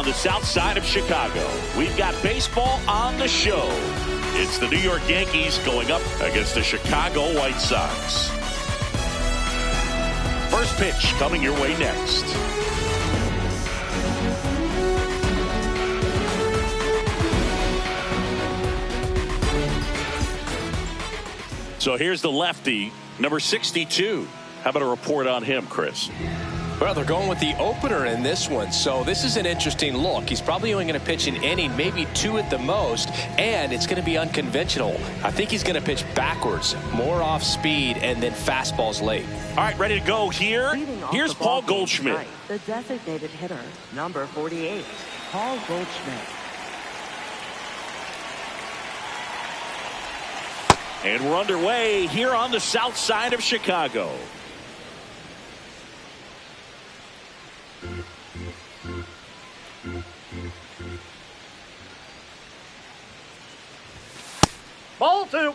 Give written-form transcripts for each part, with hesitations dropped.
the south side of Chicago. We've got baseball on the show. It's the New York Yankees going up against the Chicago White Sox. First pitch coming your way next. So here's the lefty, number 62. How about a report on him, Chris? Well, they're going with the opener in this one, so this is an interesting look. He's probably only going to pitch an inning, maybe two at the most, and it's going to be unconventional. I think he's going to pitch backwards, more off speed, and then fastballs late. All right, ready to go here. Here's Paul Goldschmidt. Tonight, the designated hitter, number 48, Paul Goldschmidt. And we're underway here on the south side of Chicago. Ball two.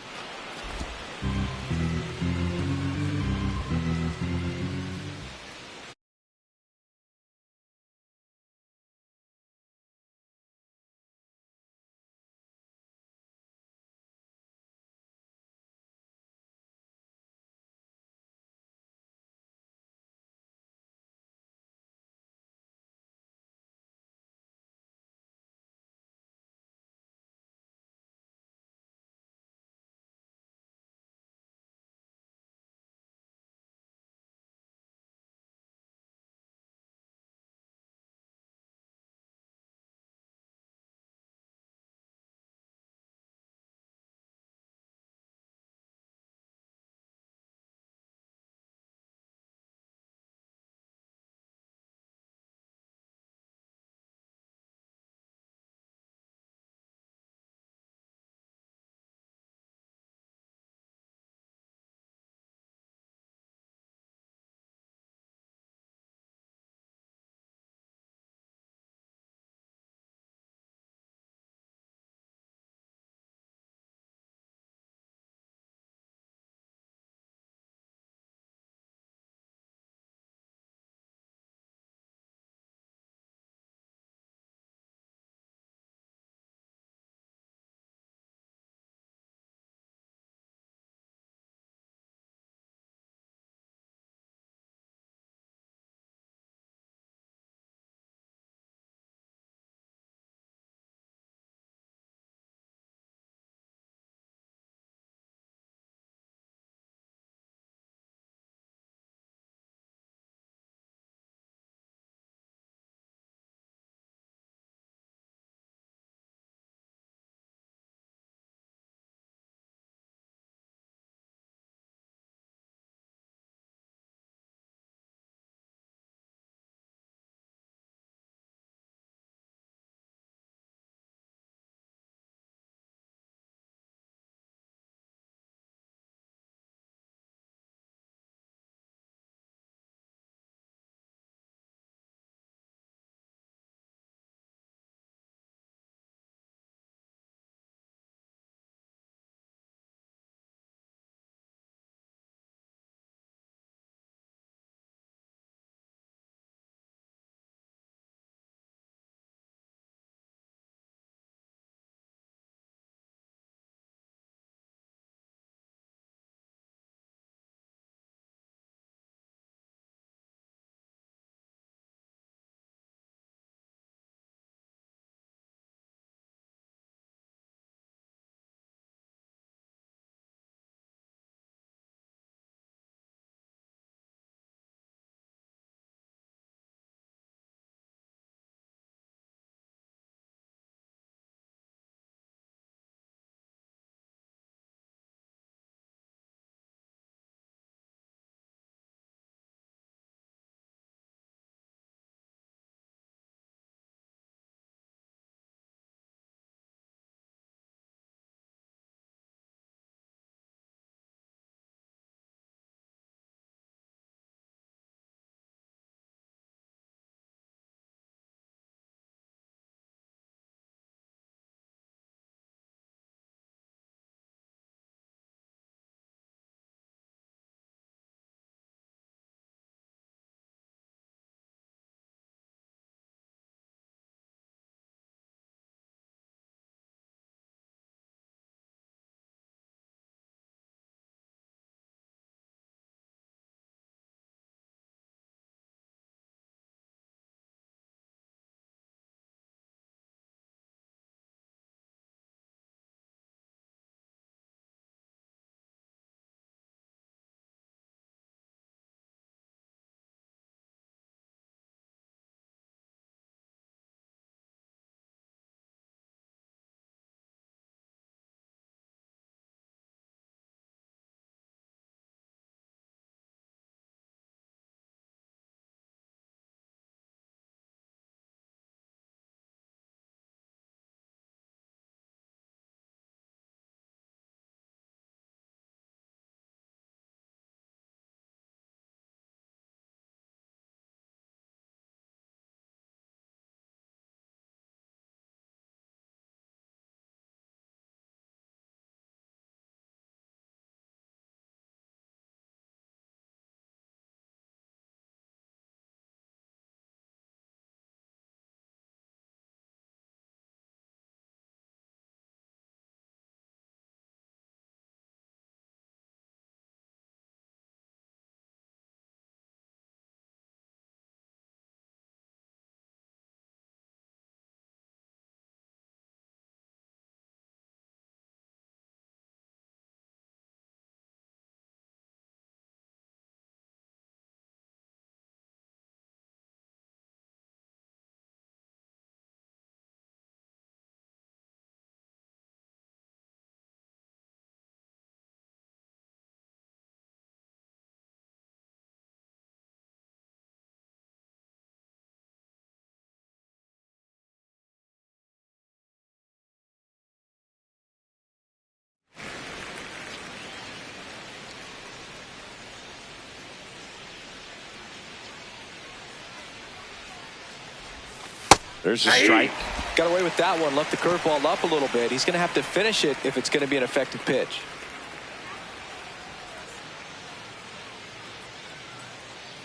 There's a strike. Got away with that one. Left the curveball up a little bit. He's going to have to finish it if it's going to be an effective pitch.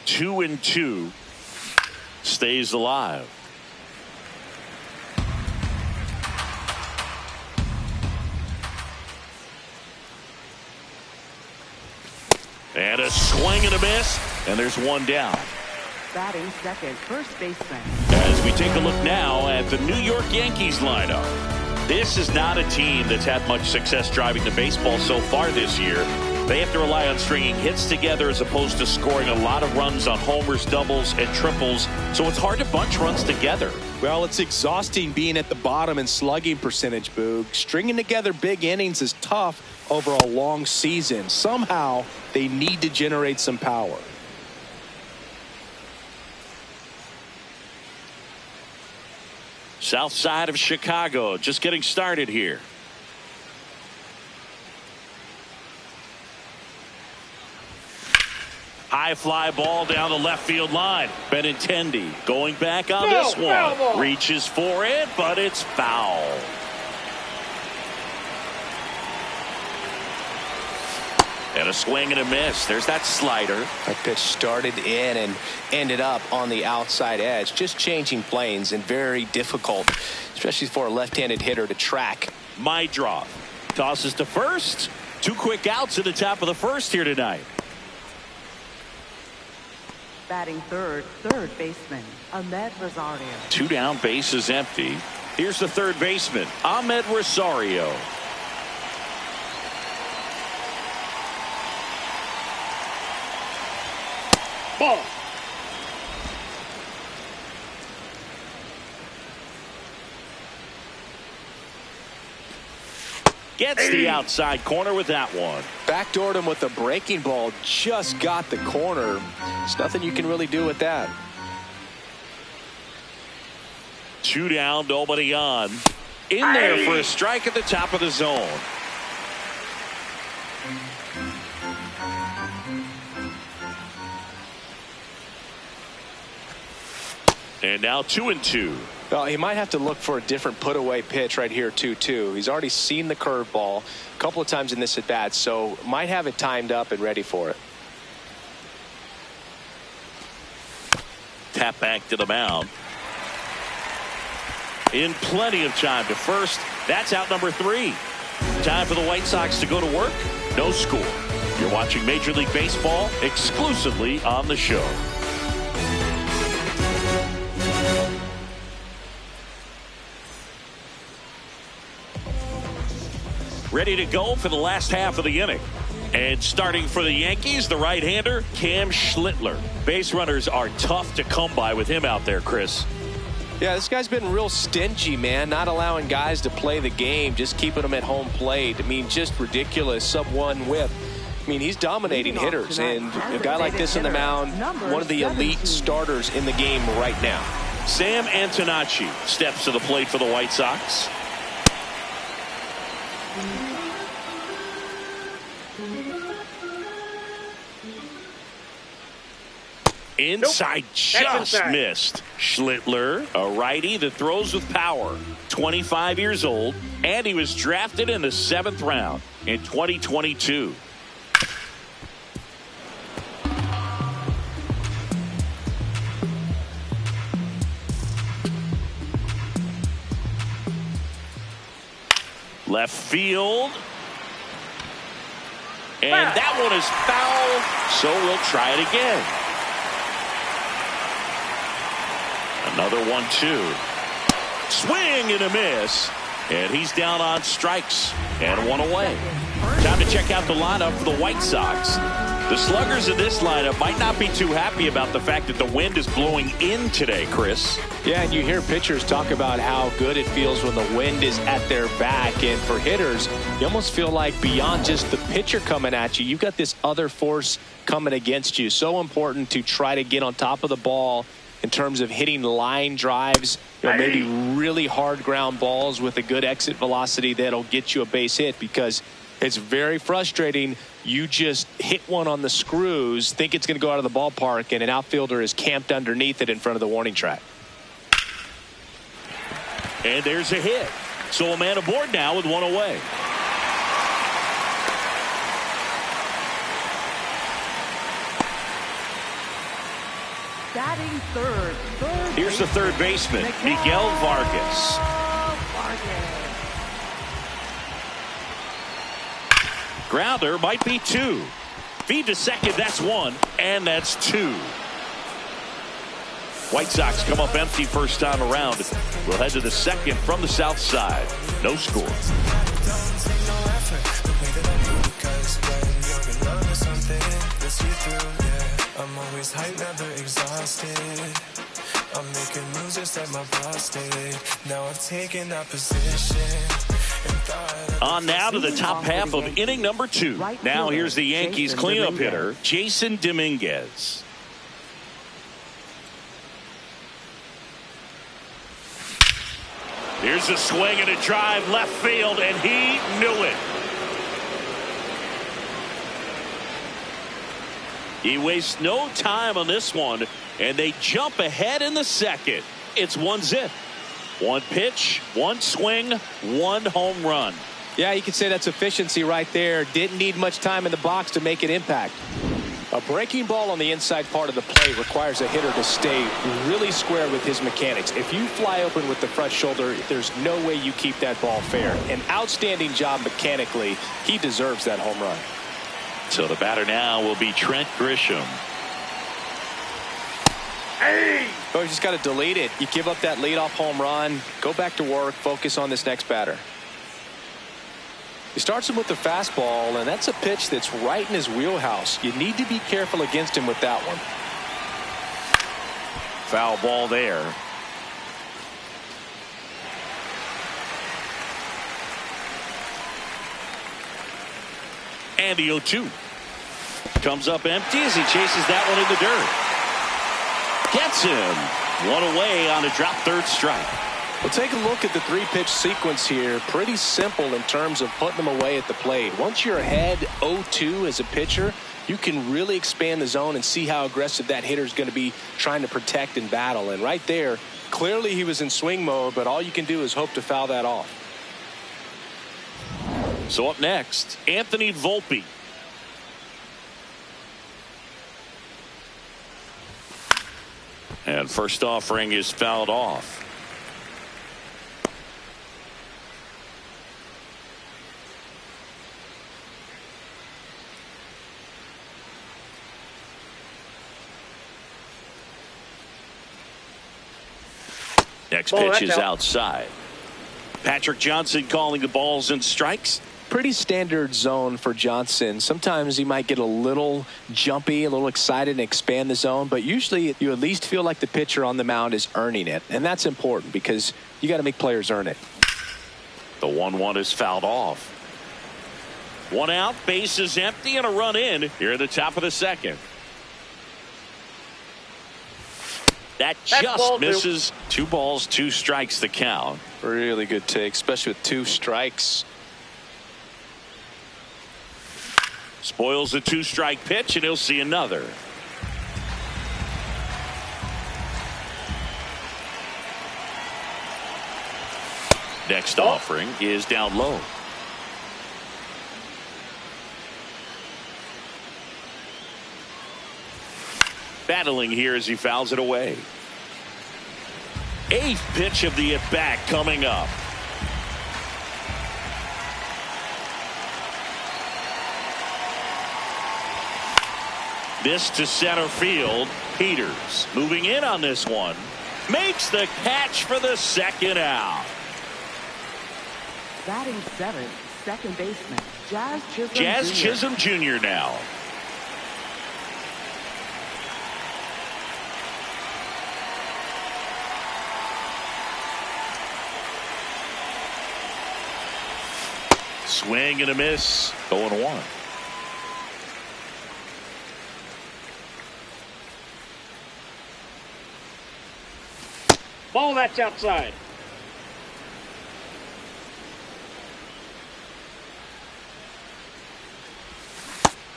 2-2. Stays alive. And a swing and a miss, and there's one down. Batting second, first baseman. As we take a look now at the New York Yankees lineup. This is not a team that's had much success driving the baseball so far this year. They have to rely on stringing hits together as opposed to scoring a lot of runs on homers, doubles, and triples. So it's hard to bunch runs together. Well, it's exhausting being at the bottom in slugging percentage, Boog. Stringing together big innings is tough over a long season. Somehow, they need to generate some power. South side of Chicago, just getting started here. High fly ball down the left field line. Benintendi going back on this one. Reaches for it, but it's foul. And a swing and a miss. There's that slider. That pitch started in and ended up on the outside edge. Just changing planes and very difficult, especially for a left-handed hitter to track. Mydroff tosses to first. 2 quick outs at the top of the first here tonight. Batting third, third baseman, Ahmed Rosario. 2 down, bases empty. Here's the third baseman, Ahmed Rosario. Ball. Gets the outside corner with that one. Backdoored him with a breaking ball. Just got the corner. There's nothing you can really do with that. 2 down, nobody on. In there for a strike at the top of the zone. And now 2-2. Well, he might have to look for a different put-away pitch right here, 2-2. He's already seen the curveball a couple of times in this at-bat, so might have it timed up and ready for it. Tap back to the mound. In plenty of time to first. That's out number 3. Time for the White Sox to go to work. No score. You're watching Major League Baseball exclusively on the show. Ready to go for the last half of the inning. And starting for the Yankees, the right-hander, Cam Schlittler. Base runners are tough to come by with him out there, Chris. Yeah, this guy's been real stingy, man. Not allowing guys to play the game, just keeping them at home plate. I mean, just ridiculous. Sub-1 whip. I mean, he's dominating hitters. And a guy like this on the mound, one of the elite starters in the game right now. Sam Antonacci steps to the plate for the White Sox. Inside, just missed. Schlittler, a righty that throws with power. 25 years old, and he was drafted in the 7th round in 2022. Left field. And that one is foul, so we'll try it again. Another 1-2. Swing and a miss. And he's down on strikes. And one away. Time to check out the lineup for the White Sox. The sluggers in this lineup might not be too happy about the fact that the wind is blowing in today, Chris. Yeah, and you hear pitchers talk about how good it feels when the wind is at their back. And for hitters, you almost feel like beyond just the pitcher coming at you, you've got this other force coming against you. So important to try to get on top of the ball in terms of hitting line drives, maybe really hard ground balls with a good exit velocity that'll get you a base hit, because it's very frustrating. You just hit one on the screws, think it's going to go out of the ballpark, and an outfielder is camped underneath it in front of the warning track. And there's a hit. So a man aboard now with one away. Batting third. Here's the third baseman, Miguel Vargas. Grounder might be two. Feed to second, that's one, and that's two. White Sox come up empty first time around. We'll head to the second from the south side. No score. I'm always hyped, never exhausted. I'm making moves just like my boss did. Now I've taken that position. On now to the top half of inning number 2. Now here's the Yankees cleanup hitter, Jason Dominguez. Here's a swing and a drive left field, and he knew it. He wastes no time on this one, and they jump ahead in the second. It's 1-0. One pitch, one swing, one home run. Yeah, you could say that's efficiency right there. Didn't need much time in the box to make an impact. A breaking ball on the inside part of the plate requires a hitter to stay really square with his mechanics. If you fly open with the front shoulder, there's no way you keep that ball fair. An outstanding job mechanically. He deserves that home run. So the batter now will be Trent Grisham. Hey! Oh, you just got to delete it. You give up that leadoff home run, go back to work, focus on this next batter. He starts him with the fastball, and that's a pitch that's right in his wheelhouse. You need to be careful against him with that one. Foul ball there. And the 0-2 comes up empty as he chases that one in the dirt. Gets him. One away on a drop third strike. Well, take a look at the 3-pitch sequence here. Pretty simple in terms of putting them away at the plate. Once you're ahead 0-2 as a pitcher, you can really expand the zone and see how aggressive that hitter is going to be trying to protect and battle. And right there, clearly he was in swing mode, but all you can do is hope to foul that off. So up next, Anthony Volpe. And first offering is fouled off. Next pitch is outside. Patrick Johnson calling the balls and strikes. Pretty standard zone for Johnson. Sometimes he might get a little jumpy, a little excited and expand the zone, but usually you at least feel like the pitcher on the mound is earning it, and that's important because you got to make players earn it. The 1-1 is fouled off. One out, base is empty, and a run in here at the top of the second. That just misses. 2 balls, 2 strikes the count. Really good take, especially with 2 strikes. Spoils the 2-strike pitch, and he'll see another. Next offering is down low. Battling here as he fouls it away. 8th pitch of the at-bat coming up. This to center field. Peters moving in on this one. Makes the catch for the second out. Batting 7th, second baseman, Jazz Chisholm Jr. now. Swing and a miss. 0-1. Ball, that's outside.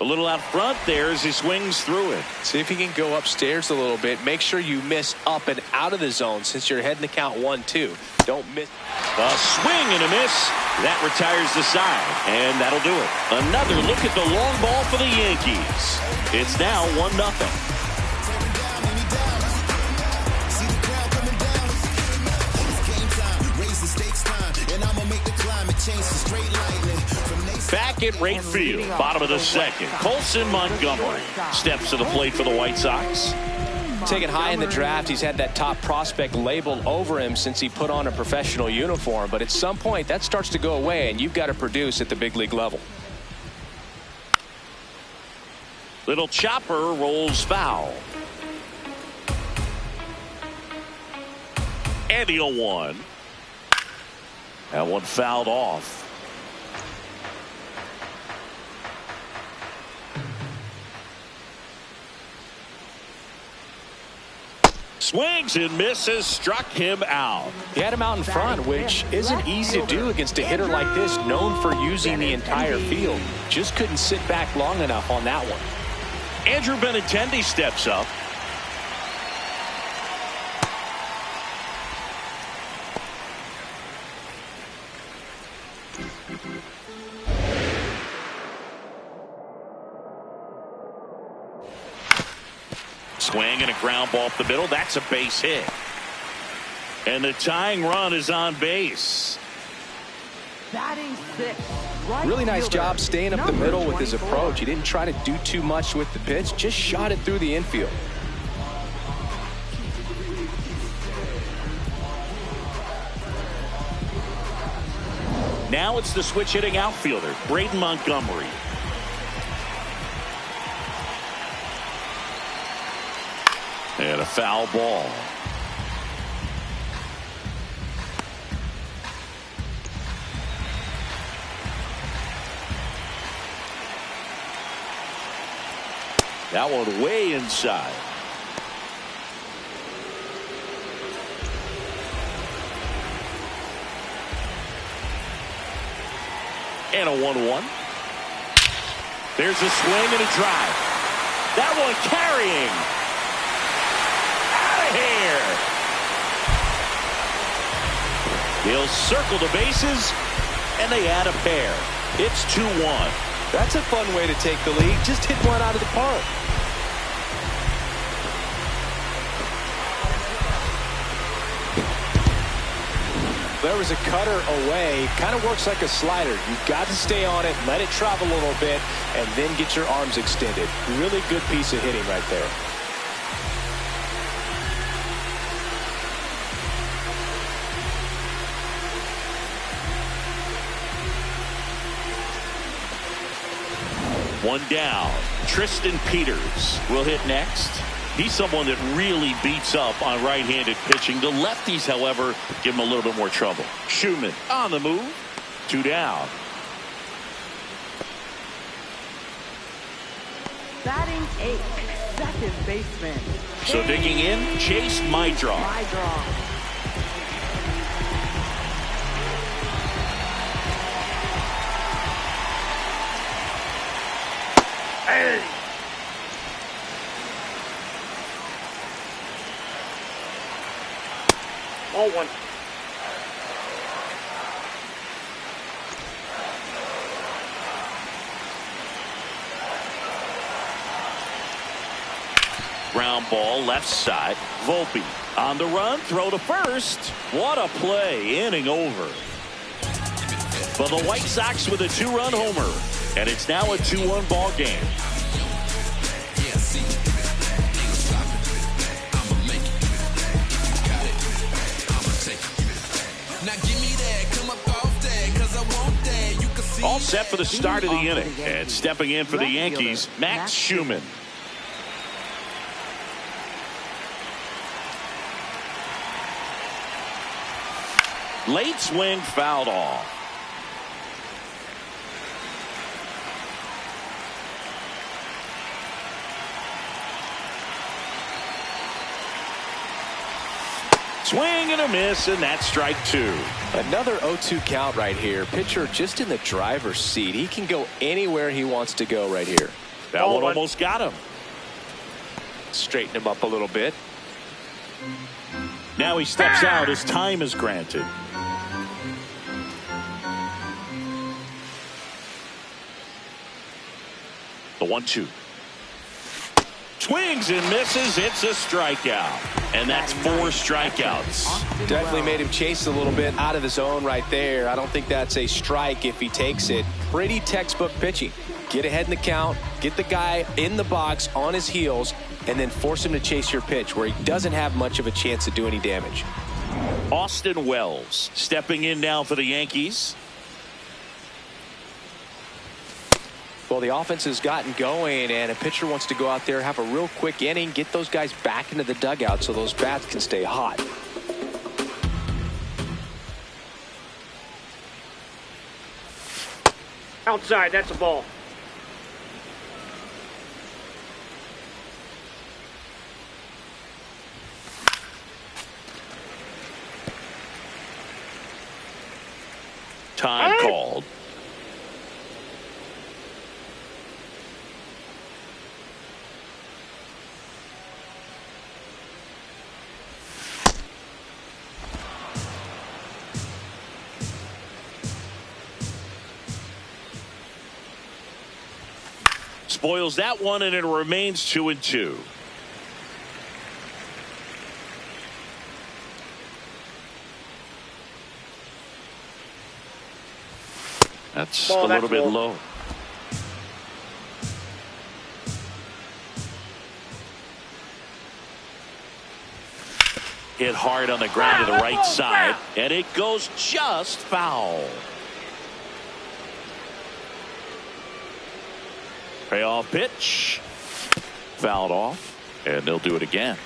A little out front there as he swings through it. See if he can go upstairs a little bit. Make sure you miss up and out of the zone since you're heading to count 1-2. Don't miss. A swing and a miss. That retires the side, and that'll do it. Another look at the long ball for the Yankees. It's now 1-0. Back at right field, bottom of the second, Colson Montgomery steps to the plate for the White Sox. Taken high in the draft, he's had that top prospect label over him since he put on a professional uniform. But at some point, that starts to go away, and you've got to produce at the big league level. Little chopper rolls foul. And the 0-1. That one fouled off. Swings and misses, struck him out. He had him out in front, which isn't easy to do against a hitter like this, known for using the entire field. Just couldn't sit back long enough on that one. Andrew Benintendi steps up. Swing and a ground ball up the middle. That's a base hit. And the tying run is on base. Batting six. Really nice job staying up the middle with his approach. He didn't try to do too much with the pitch. Just shot it through the infield. Now it's the switch hitting outfielder, Braden Montgomery. And a foul ball. That one way inside. And a 1-1. There's a swing and a drive. That one carrying. Out of here. He'll circle the bases, and they add a pair. It's 2-1. That's a fun way to take the lead. Just hit one out of the park. There was a cutter away. Kind of works like a slider. You've got to stay on it, let it travel a little bit, and then get your arms extended. Really good piece of hitting right there. One down. Tristan Peters will hit next. He's someone that really beats up on right-handed pitching. The lefties, however, give him a little bit more trouble. Schumann on the move. 2 down. Batting 8th, second baseman. So digging in, Chase Mydrow. Hey! Oh, one. Ground ball left side. Volpe on the run. Throw to first. What a play. Inning over. For the White Sox with a 2-run homer. And it's now a 2-1 ball game. All set for the start of the inning. And stepping in for the Yankees, Max Schumann. Late swing fouled off. Swing and a miss, and that's strike 2. Another 0-2 count right here. Pitcher just in the driver's seat. He can go anywhere he wants to go right here. That one almost got him. Straighten him up a little bit. Now he steps out as time is granted. The 1-2. Swings and misses. It's a strikeout. And that's 4 strikeouts. Definitely made him chase a little bit out of the zone right there. I don't think that's a strike if he takes it. Pretty textbook pitching. Get ahead in the count, get the guy in the box on his heels, and then force him to chase your pitch where he doesn't have much of a chance to do any damage. Austin Wells stepping in now for the Yankees. Well, the offense has gotten going, and a pitcher wants to go out there, have a real quick inning, get those guys back into the dugout so those bats can stay hot. Outside, that's a ball. Time called. Spoils that one, and it remains 2-2. That's a little bit low. Hit hard on the ground to the right side, and it goes just foul. Payoff pitch. Fouled off, and they'll do it again.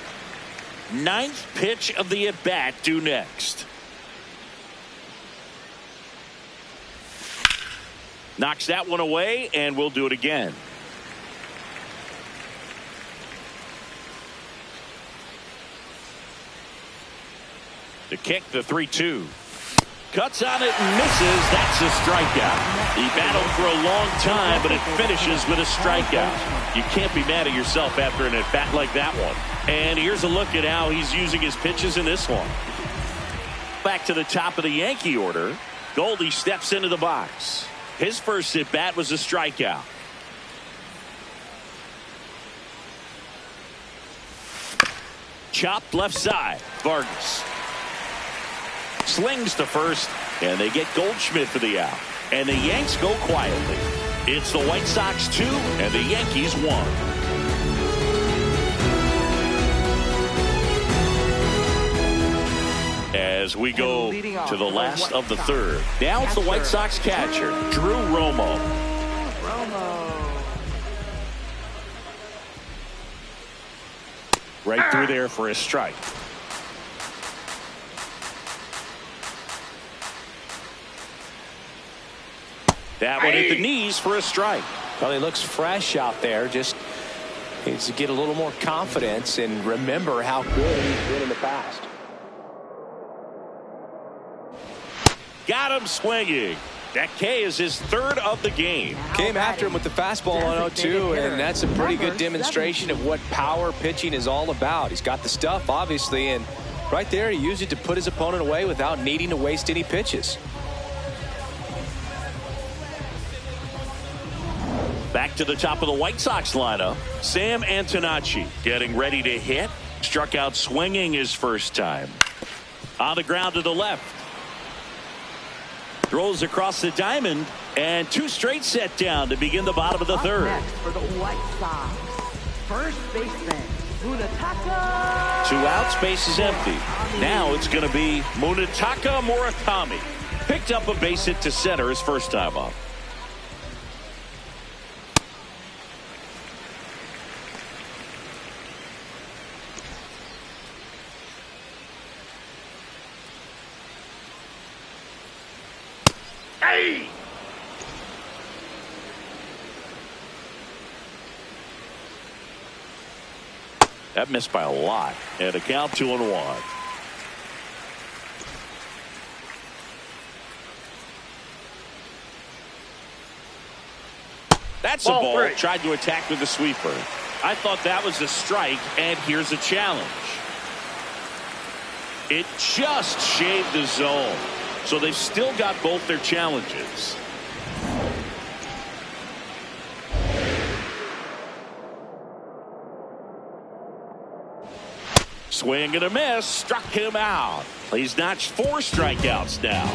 9th pitch of the at-bat due next. Knocks that one away, and we'll do it again. The kick, the 3-2. Cuts on it and misses. That's a strikeout. He battled for a long time, but it finishes with a strikeout. You can't be mad at yourself after an at-bat like that one. And here's a look at how he's using his pitches in this one. Back to the top of the Yankee order. Goldie steps into the box. His first at-bat was a strikeout. Chopped left side. Vargas slings to first, and they get Goldschmidt for the out. And the Yanks go quietly. It's the White Sox 2 and the Yankees 1. As we go to the last of the third. Now it's the White Sox catcher, Drew Romo. Right through there for a strike. That one hit the knees for a strike. Well, he looks fresh out there. Just needs to get a little more confidence and remember how good he's been in the past. Got him swinging. That K is his 3rd of the game. Came after him with the fastball on 0-2, and that's a pretty good demonstration of what power pitching is all about. He's got the stuff, obviously, and right there he used it to put his opponent away without needing to waste any pitches. Back to the top of the White Sox lineup. Sam Antonacci getting ready to hit. Struck out swinging his first time. On the ground to the left. Throws across the diamond, and 2 straight set down to begin the bottom of the third. Next for the White Sox, first baseman Munetaka. 2 outs, base is empty. Now it's going to be Munetaka Murakami. Picked up a base hit to center his first time up. That missed by a lot. And a count 2-1. That's a Ball ball. 3. Tried to attack with the sweeper. I thought that was a strike, and here's a challenge. It just shaved the zone. So they've still got both their challenges. Swing and a miss. Struck him out. He's notched 4 strikeouts now.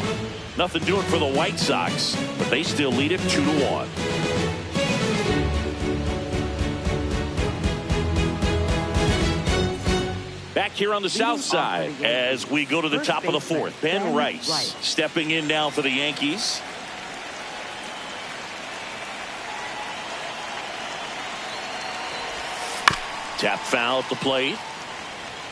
Nothing doing for the White Sox, but they still lead it 2-1. Back here on the south side as we go to the top of the 4th. Ben Rice stepping in now for the Yankees. Tap foul at the plate.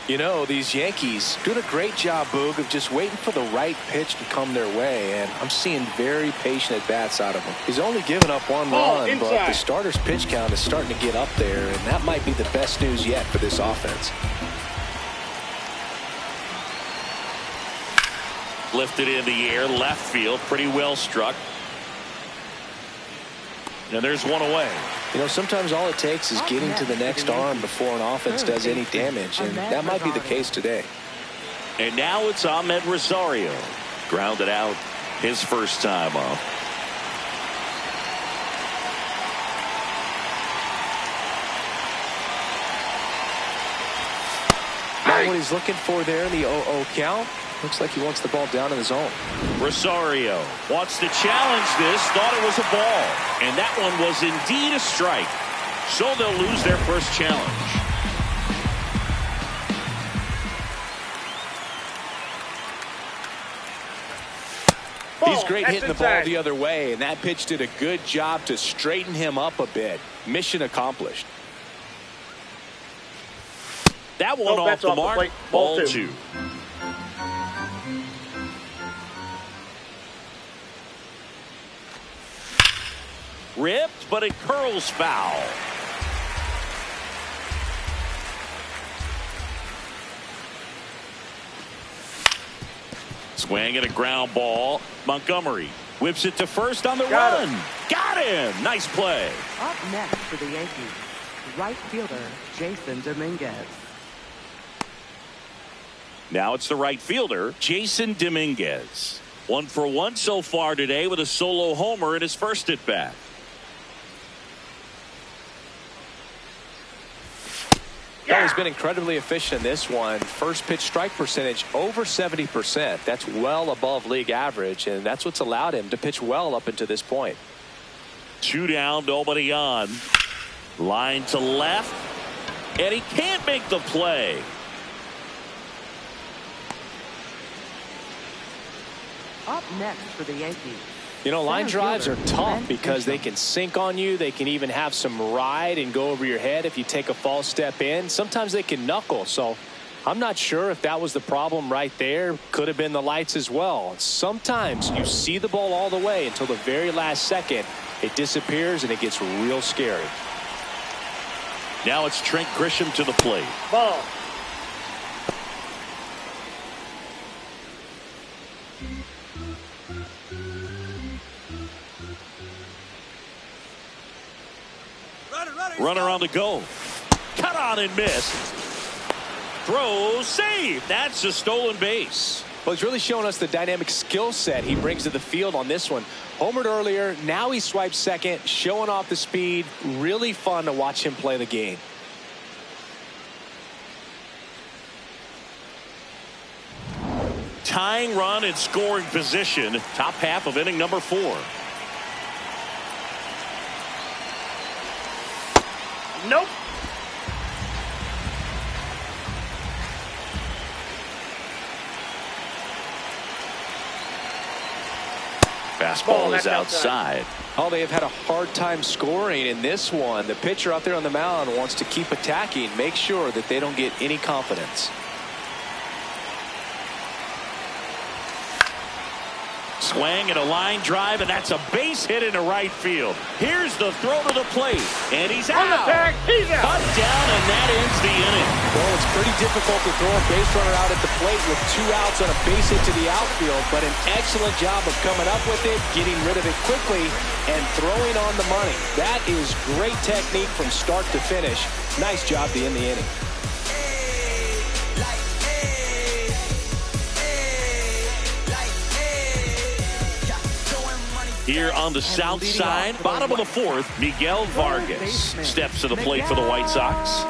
You know, these Yankees doing a great job, Boog, of just waiting for the right pitch to come their way, and I'm seeing very patient at-bats out of him. He's only given up 1 run, but the starter's pitch count is starting to get up there, and that might be the best news yet for this offense. Lifted in the air, left field, pretty well struck. And there's one away. You know, sometimes all it takes is getting to the next arm before an offense does any damage, and that might be the case today. And now it's Ahmed Rosario. Grounded out his first time up. Now what he's looking for there in the 0-0 count. Looks like he wants the ball down in the zone. Rosario wants to challenge this. Thought it was a ball. And that one was indeed a strike. So they'll lose their first challenge. He's great hitting the ball the other way, and that pitch did a good job to straighten him up a bit. Mission accomplished. That one off the mark. Ball 2. Ripped, but it curls foul. Swing and a ground ball. Montgomery whips it to first on the run. Got him. Nice play. Up next for the Yankees, right fielder Jason Dominguez. Now it's the right fielder, Jason Dominguez. 1 for 1 so far today with a solo homer in his first at bat. Yeah, he's been incredibly efficient in this one. First pitch strike percentage over 70%. That's well above league average, and that's what's allowed him to pitch well up until this point. 2 down, nobody on. Line to left, and he can't make the play. Up next for the Yankees. You know, line drives are tough because they can sink on you. They can even have some ride and go over your head if you take a false step in. Sometimes they can knuckle. So I'm not sure if that was the problem right there. Could have been the lights as well. Sometimes you see the ball all the way until the very last second. It disappears and it gets real scary. Now it's Trent Grisham to the plate. Ball. Runner on the go. Cut on and missed. Throw, save. That's a stolen base. Well, he's really showing us the dynamic skill set he brings to the field on this one. Homered earlier, now he swipes second, showing off the speed. Really fun to watch him play the game. Tying run in scoring position. Top half of inning number 4. Nope. Fastball is outside. Oh, they have had a hard time scoring in this one. The pitcher out there on the mound wants to keep attacking, make sure that they don't get any confidence. swing and a line drive, and that's a base hit into right field. Here's the throw to the plate, and he's out. On the tag, he's out. Cut down, and that ends the inning. Well, it's pretty difficult to throw a base runner out at the plate with 2 outs on a base hit to the outfield, but an excellent job of coming up with it, getting rid of it quickly, and throwing on the money. That is great technique from start to finish. Nice job to end the inning. Here on the south side, bottom of the 4th, Miguel Vargas steps to the plate for the White Sox.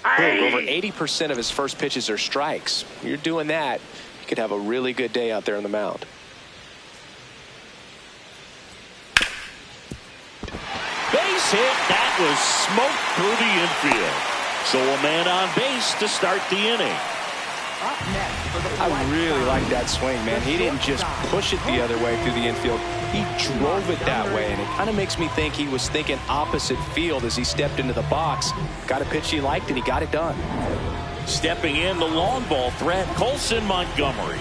Over 80% of his first pitches are strikes. You're doing that, you could have a really good day out there on the mound. Base hit. That was smoked through the infield. So a man on base to start the inning. I really like that swing, man. He didn't just push it the other way through the infield. He drove it that way, and it kind of makes me think he was thinking opposite field as he stepped into the box. Got a pitch he liked, and he got it done. Stepping in, the long ball threat, Colson Montgomery.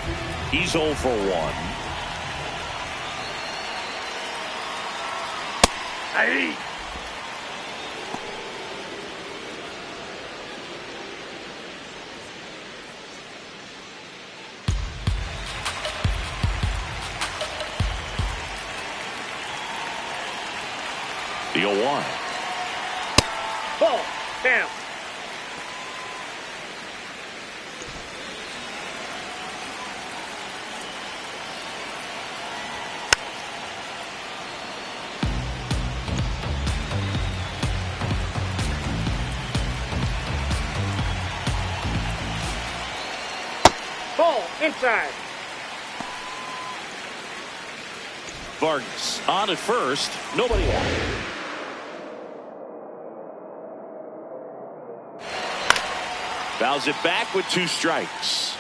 He's 0 for 1. Hey. The 0-1. Ball. Down. Ball. Inside. Vargas on at first. Nobody out. Fouls it back with 2 strikes.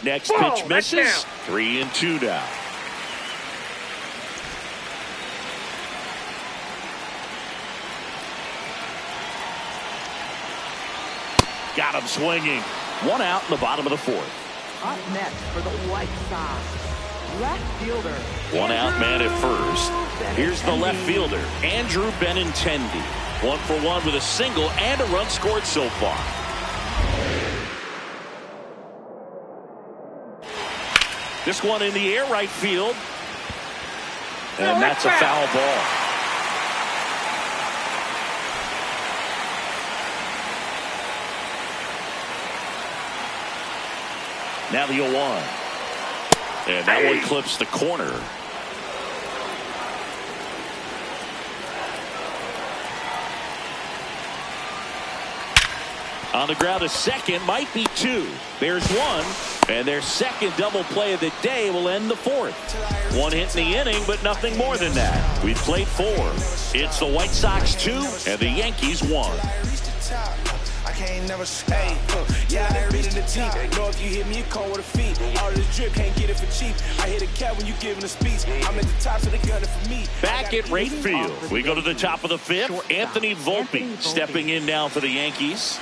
Next pitch misses. 3-2 now. Got him swinging. 1 out in the bottom of the 4th. Up next for the White Sox, left fielder. 1 out man at first. Here's the left fielder, Andrew Benintendi. 1 for 1 with a single and a run scored so far. This one in the air right field. And that's a foul ball. Now the 0-1. And that one clips the corner. On the ground, a second, might be 2. There's 1, and their second double play of the day will end the 4th. 1 hit in the inning, but nothing more than that. We've played 4. It's the White Sox 2 and the Yankees 1. I can't never stay. Yeah, I ain't reading the team. Know if you hit me, you come with a feet. All this drip, can't get it for cheap. I hit a cat when you giving a speech. I'm at the top, so they gunning for me. Back at right field, we go to the top of the 5th. Anthony Volpe stepping in now for the Yankees.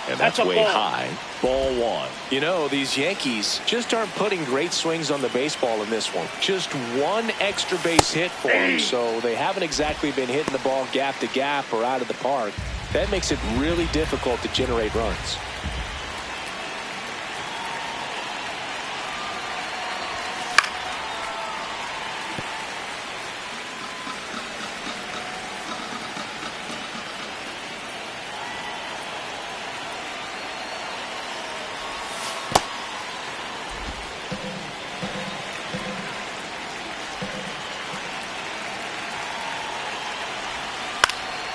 And that's way high. Ball 1. You know, these Yankees just aren't putting great swings on the baseball in this one. Just 1 extra base hit for them, so they haven't exactly been hitting the ball gap to gap or out of the park. That makes it really difficult to generate runs.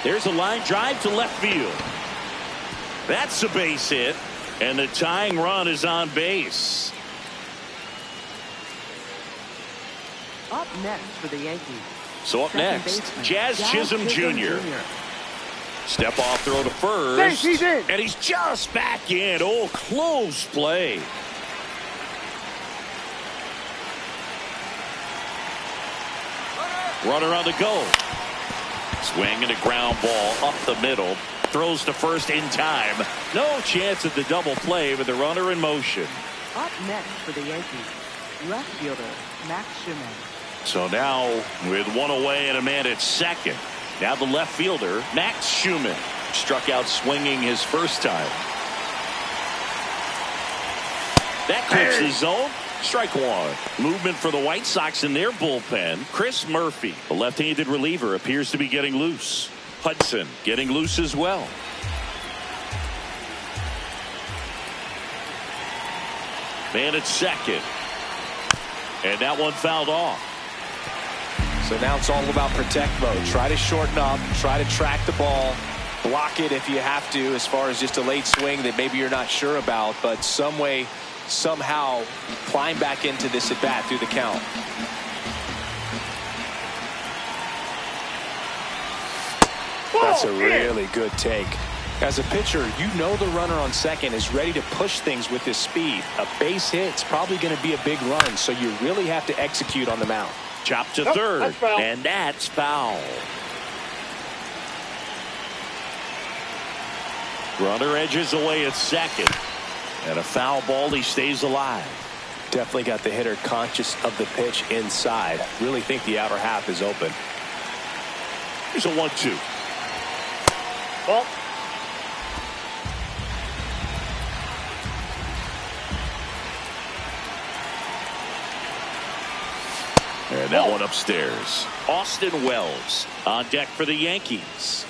There's a line drive to left field. That's a base hit, and the tying run is on base. Up next for the Yankees. So up next, Jazz Chisholm Jr. Step off throw to first. Thanks, he's in. And he's just back in. Oh, close play. Runner on the go. Swing and a ground ball up the middle. Throws to first in time. No chance at the double play with the runner in motion. Up next for the Yankees, left fielder Max Schumann. So now with one away and a man at second. Now the left fielder Max Schumann struck out swinging his first time. That clips the zone. Strike one. Movement for the White Sox in their bullpen. Chris Murphy, the left-handed reliever, appears to be getting loose. Hudson getting loose as well. Man at second. And that one fouled off. So now it's all about protect mode. Try to shorten up. Try to track the ball. Block it if you have to, as far as just a late swing that maybe you're not sure about. But some way, somehow climb back into this at bat through the count. That's a really good take. As a pitcher, you know the runner on second is ready to push things with his speed. A base hit's probably going to be a big run, so you really have to execute on the mound. Chop to third, and that's foul. Runner edges away at second. And a foul ball, he stays alive. Definitely got the hitter conscious of the pitch inside. Really think the outer half is open. Here's a 1-2. Ball. And that one upstairs. Austin Wells on deck for the Yankees.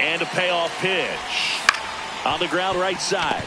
And a payoff pitch. On the ground right side.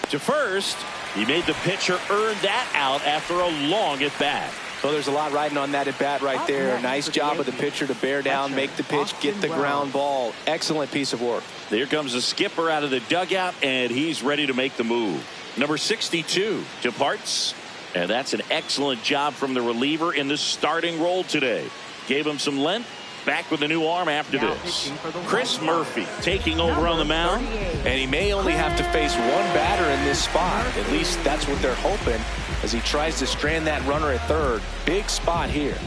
To first. He made the pitcher earn that out after a long at bat. Well, there's a lot riding on that at bat right there. Nice job of the pitcher to bear down, make the pitch, get the ground ball. Excellent piece of work. Here comes the skipper out of the dugout, and he's ready to make the move. Number 62 departs, and that's an excellent job from the reliever in the starting role today. Gave him some length. Back with a new arm after this. Chris Murphy taking over on the mound. And he may only have to face one batter in this spot. At least that's what they're hoping as he tries to strand that runner at third. Big spot here.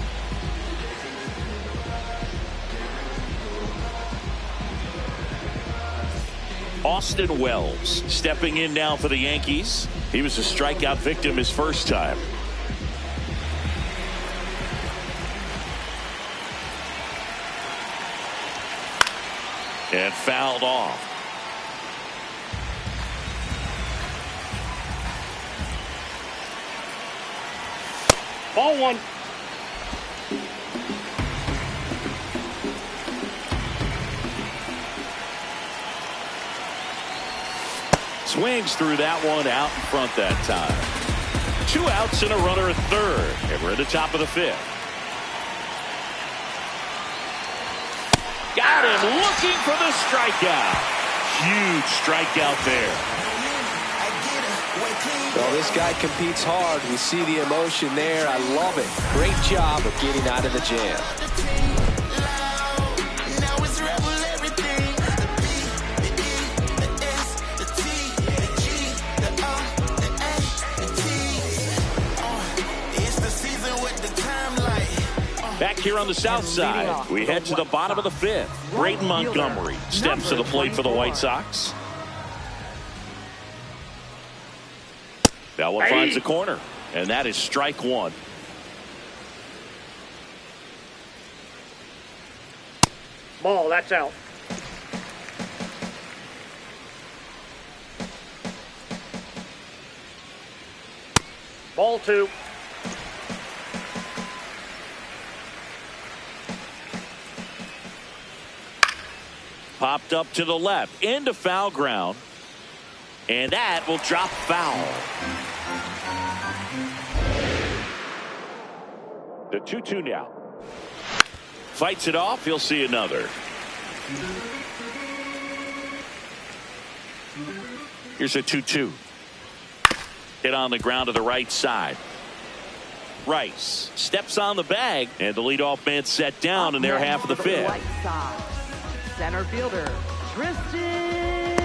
Austin Wells stepping in now for the Yankees. He was a strikeout victim his first time. And fouled off. Ball one. Swings through that one out in front that time. 2 outs and a runner at third. And we're at the top of the fifth. Got him looking for the strikeout. Huge strikeout there. Well, this guy competes hard. We see the emotion there. I love it. Great job of getting out of the jam. Back here on the south side, we head to the bottom of the fifth. Braden Montgomery steps to the plate for the White Sox. That one finds the corner, and that is strike one. Ball, that's out. Ball two. Popped up to the left into foul ground, and that will drop foul. The 2-2 now. Fights it off. He'll see another. Here's a 2-2. hit on the ground to the right side. Rice steps on the bag, and the leadoff man set down in their half of the fifth. White Sox, center fielder, Tristan.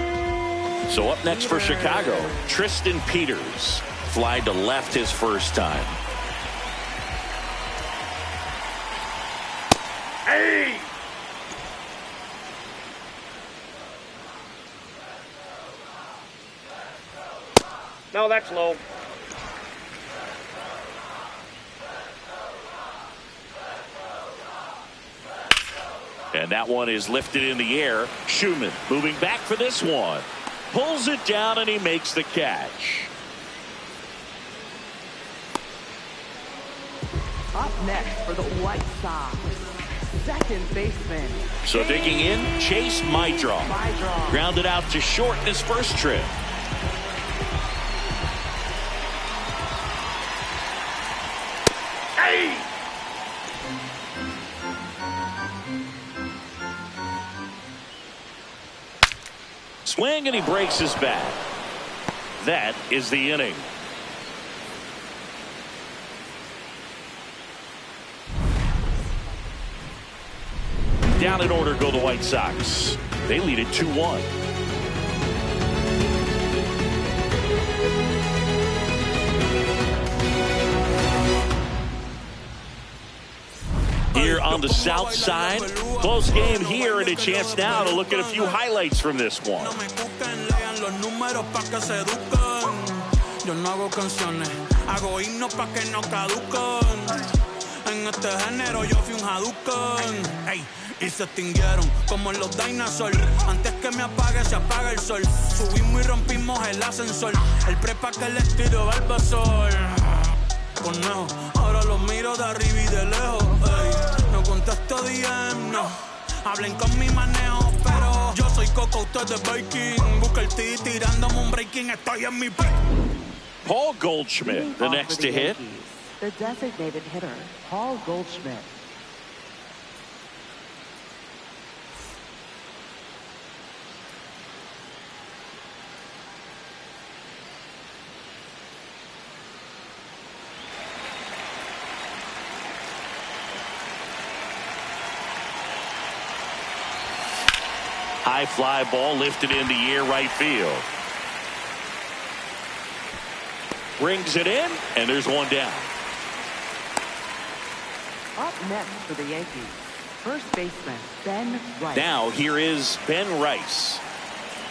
So up next for Chicago, Tristan Peters. Fly to left his first time. Hey! No, that's low. And that one is lifted in the air. Schumann moving back for this one. Pulls it down and he makes the catch. Up next for the White Sox, second baseman. So digging in, Chase Mydroff. Grounded out to short in his first trip. Hey! Swing and he breaks his bat. That is the inning. Down in order go the White Sox. They lead it 2-1. Here on the south side, close game here, and a chance now to look at a few highlights from this one. Yo no hago canciones, hago himnos pa' que no caducan. En este género yo fui un Hadouken. Ey, y se extinguieron como en los dinosaurs. Antes que me apague, se apaga el sol. Subimos y rompimos el ascensor. El prepa que les tiro Barbasol. Conejo, ahora los miro de arriba y de lejos. Ey, no contesto DM, no. Hablen con mi manejo, pero yo soy Coco, usted es Viking. Busca el T tirándome un breaking, estoy en mi pick. Paul Goldschmidt, the next to hit. The designated hitter, Paul Goldschmidt. High fly ball lifted in the air right field. Brings it in, and there's one down. Up next for the Yankees, first baseman, Ben Rice. Now here is Ben Rice.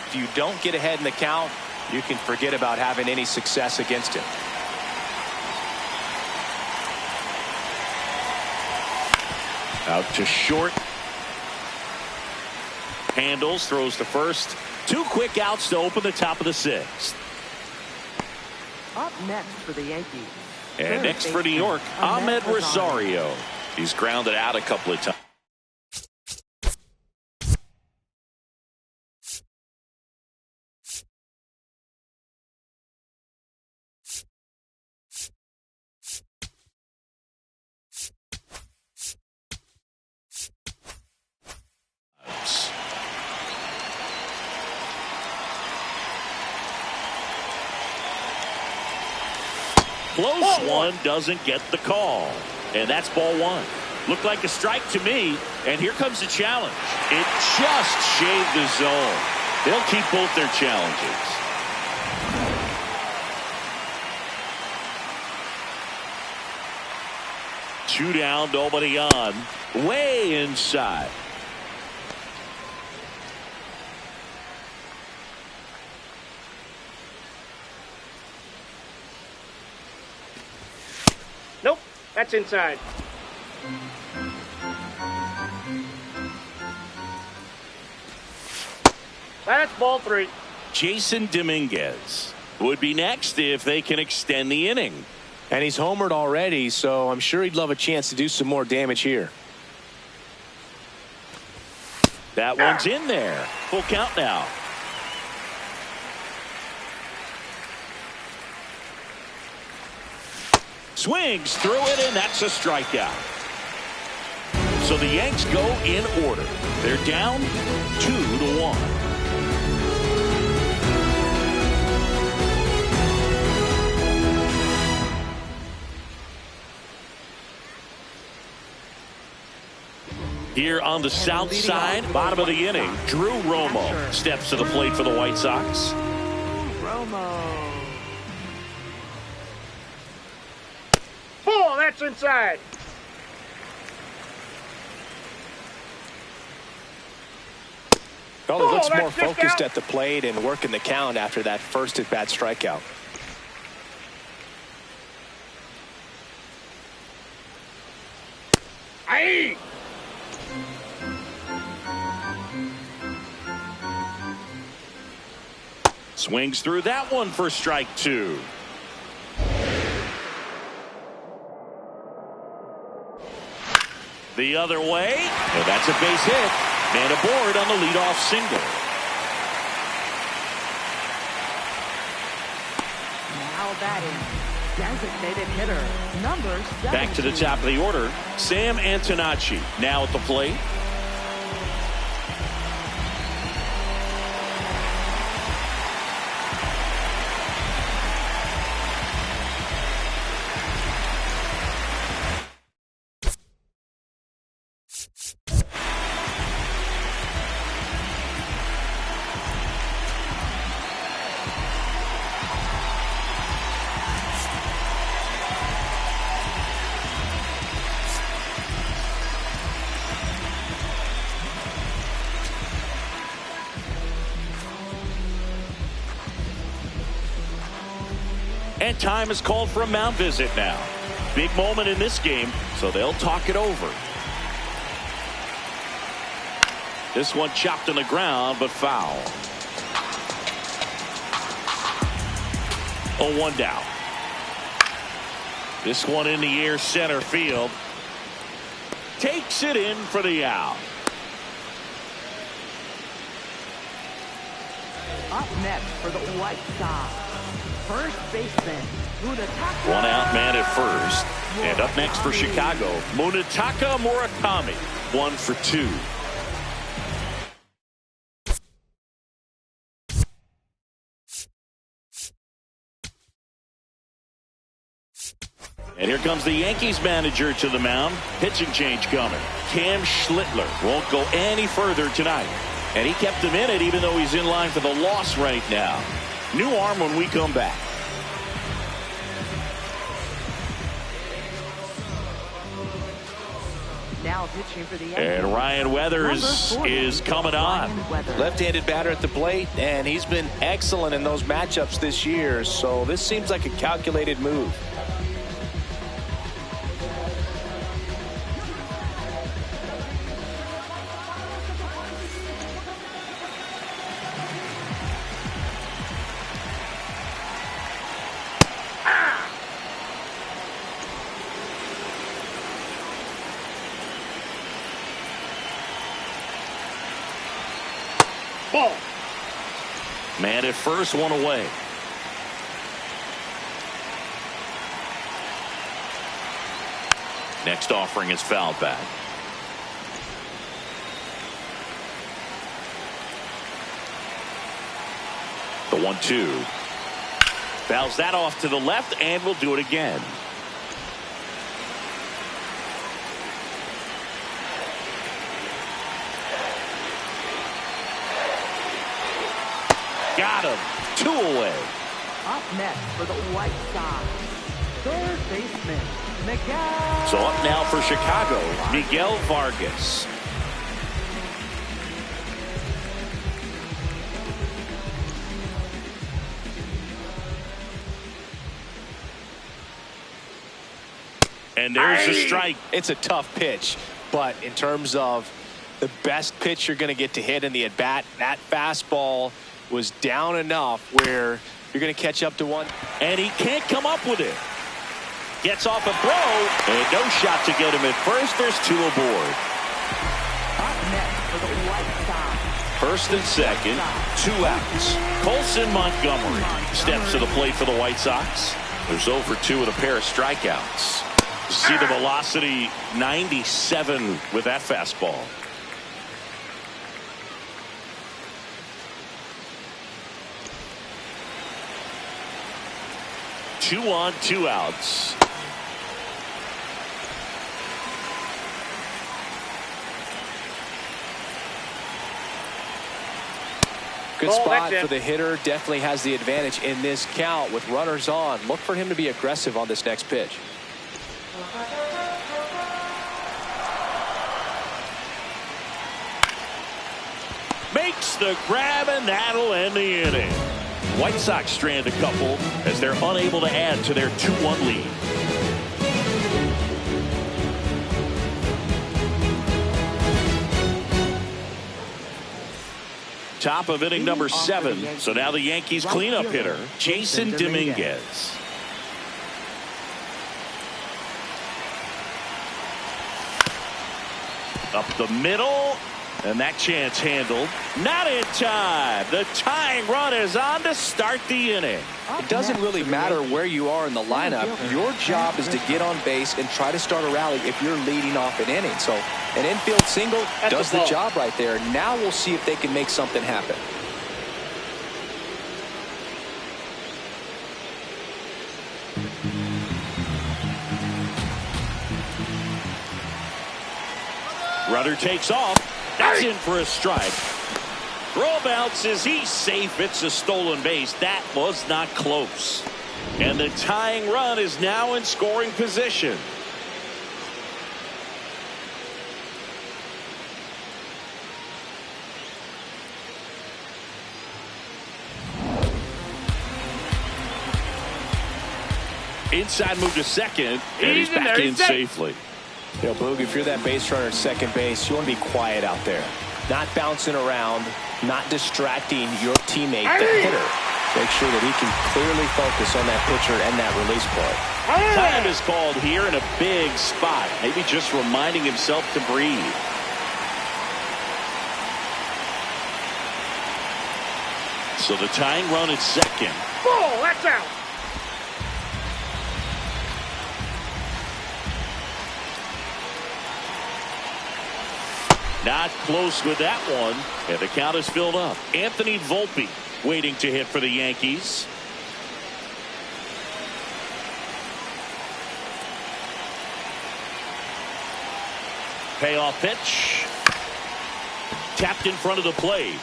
If you don't get ahead in the count, you can forget about having any success against him. Out to short. Handles, throws to first. Two quick outs to open the top of the sixth. Up next for the Yankees. And next for New York, Ahmed Rosario. He's grounded out a couple of times. Close one, doesn't get the call. And that's ball one. Looked like a strike to me. And here comes the challenge. It just shaved the zone. They'll keep both their challenges. Two down, nobody on. Way inside. Nope, that's inside. That's ball three. Jason Dominguez would be next if they can extend the inning. And he's homered already, so I'm sure he'd love a chance to do some more damage here. That one's in there. Full count now. Swings through it, and that's a strikeout. So the Yanks go in order. They're down 2-1. Here on the south side, bottom of the inning, Drew Romo steps to the plate for the White Sox. Romo. Ball, that's inside. Well, he looks more that's just focused out. at the plate and working the count after that first at-bat strikeout. Aye. Swings through that one for strike two. The other way, and that's a base hit. Man aboard on the leadoff single. Now batting. Designated hitter. Number 7. Back to the top of the order, Sam Antonacci now at the plate. And time is called for a mound visit now. Big moment in this game, so they'll talk it over. This one chopped on the ground, but foul. 0-1 down. This one in the air center field. Takes it in for the out. Up next for the White Sox. First baseman, Munetaka. One out man at first. And up next for Chicago, Munetaka Murakami. 1 for 2. And here comes the Yankees manager to the mound. Pitching change coming. Cam Schlittler won't go any further tonight. And he kept him in it even though he's in line for the loss right now. New arm when we come back. Now pitching for the Yankees. And Ryan Weathers is coming on. Left-handed batter at the plate, and he's been excellent in those matchups this year, so this seems like a calculated move. Ball. Man at first, one away. Next offering is fouled back. The 1-2. Fouls that off to the left, and we'll do it again. Got him. 2 away. Up next for the White Sox. Third baseman, Miguel. So up now for Chicago, Miguel Vargas. And there's the strike. It's a tough pitch, but in terms of the best pitch you're going to get to hit in the at-bat, that fastball was down enough where you're going to catch up to one. And he can't come up with it. Gets off a throw, and no shot to get him at first. There's 2 aboard. Up next for the White Sox. First and second, 2 outs. Colson Montgomery steps to the plate for the White Sox. There's over 2 with a pair of strikeouts. You see the velocity, 97 with that fastball. Two on, 2 outs. Good Oh, spot that's it. for the hitter. Definitely has the advantage in this count with runners on. Look for him to be aggressive on this next pitch. Makes the grab, and that'll end the inning. White Sox strand a couple as they're unable to add to their 2-1 lead. Top of inning number 7. So now the Yankees cleanup hitter, Jason Dominguez. Up the middle, and that chance handled. Not in time. The tying run is on to start the inning. It doesn't really matter where you are in the lineup. Your job is to get on base and try to start a rally if you're leading off an inning. So an infield single does the job right there. Now we'll see if they can make something happen. Runner takes off. That's in for a strike. Throw bounces. He's safe. It's a stolen base. That was not close. And the tying run is now in scoring position. Inside move to second, and he's back in safely. You know, Boog, if you're that base runner at second base, you want to be quiet out there. Not bouncing around, not distracting your teammate, the hitter. Make sure that he can clearly focus on that pitcher and that release point. Time is called here in a big spot. Maybe just reminding himself to breathe. So the tying run at second. Ball, that's out. Not close with that one, and the count is filled up. Anthony Volpe waiting to hit for the Yankees. Payoff pitch. Tapped in front of the plate.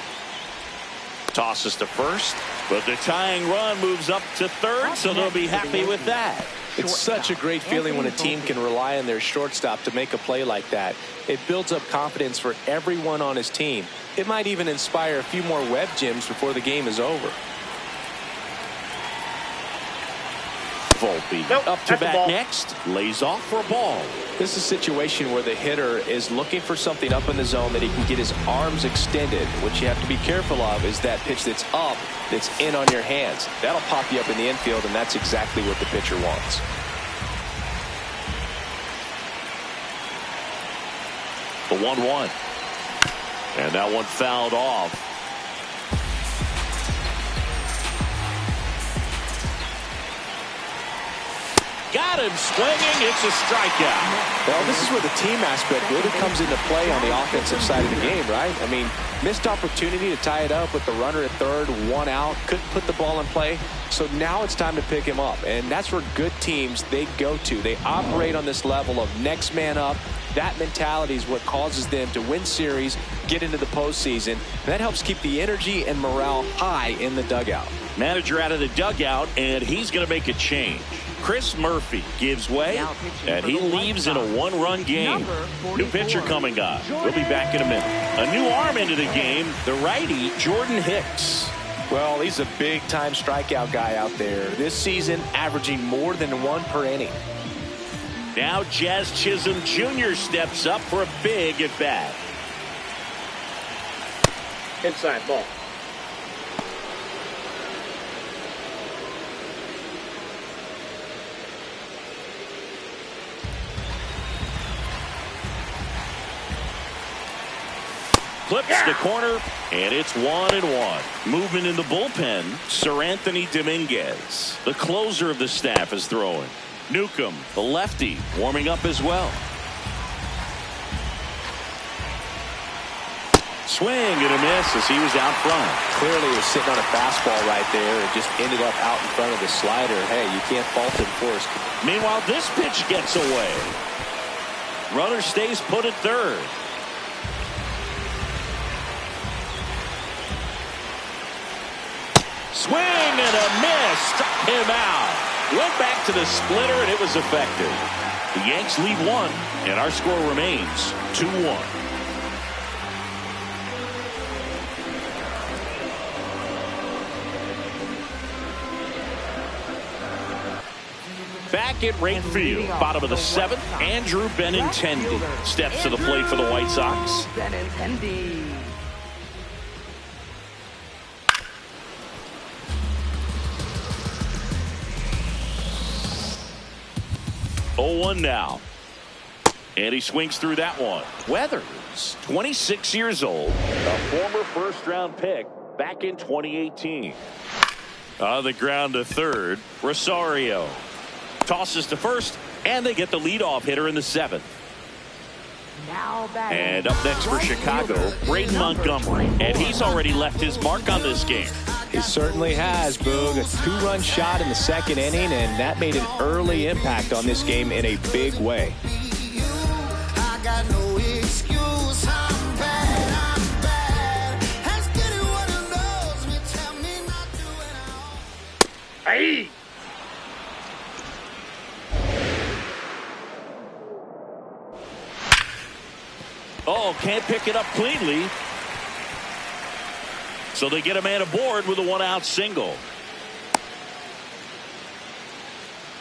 Tosses to first, but the tying run moves up to third, so they'll be happy with that. It's such a great feeling when a team can rely on their shortstop to make a play like that. It builds up confidence for everyone on his team. It might even inspire a few more web gems before the game is over. Volpe up to bat next, lays off for a ball. This is a situation where the hitter is looking for something up in the zone that he can get his arms extended. What you have to be careful of is that pitch that's up, that's in on your hands. That'll pop you up in the infield, and that's exactly what the pitcher wants. The 1-1. And that one fouled off. Got him swinging. It's a strikeout. Well, this is where the team aspect really comes into play on the offensive side of the game, right? I mean, missed opportunity to tie it up with the runner at third, one out, couldn't put the ball in play. So now it's time to pick him up, and that's where good teams, they go to. They operate on this level of next man up. That mentality is what causes them to win series, get into the postseason. And that helps keep the energy and morale high in the dugout. Manager out of the dugout, and he's going to make a change. Chris Murphy gives way, and he leaves in a one-run game. New pitcher coming on. We'll be back in a minute. A new arm into the game, the righty, Jordan Hicks. Well, he's a big-time strikeout guy out there. This season, averaging more than one per inning. Now Jazz Chisholm Jr. steps up for a big at-bat. Inside ball. Clips the corner, and it's 1-1. Movement in the bullpen, Sir Anthony Dominguez. The closer of the staff is throwing. Newcomb, the lefty, warming up as well. Swing and a miss as he was out front. Clearly was sitting on a fastball right there and just ended up out in front of the slider. Hey, you can't fault him for it. Meanwhile, this pitch gets away. Runner stays put at third. Swing and a miss. Struck him out. Went back to the splitter, and it was effective. The Yanks lead 1, and our score remains 2-1. Back at right field, bottom of the 7th, Andrew Benintendi steps to the plate for the White Sox. Benintendi. 0-1 now. And he swings through that one. Weathers, 26 years old, a former first-round pick back in 2018. On the ground to third, Rosario tosses to first, and they get the leadoff hitter in the 7th. Now batting. And up next for Chicago, Braden Montgomery. And he's already left his mark on this game. He certainly has, Boog. A 2-run shot in the 2nd inning, and that made an early impact on this game in a big way. Hey! Oh, can't pick it up cleanly. So they get a man aboard with a 1-out single.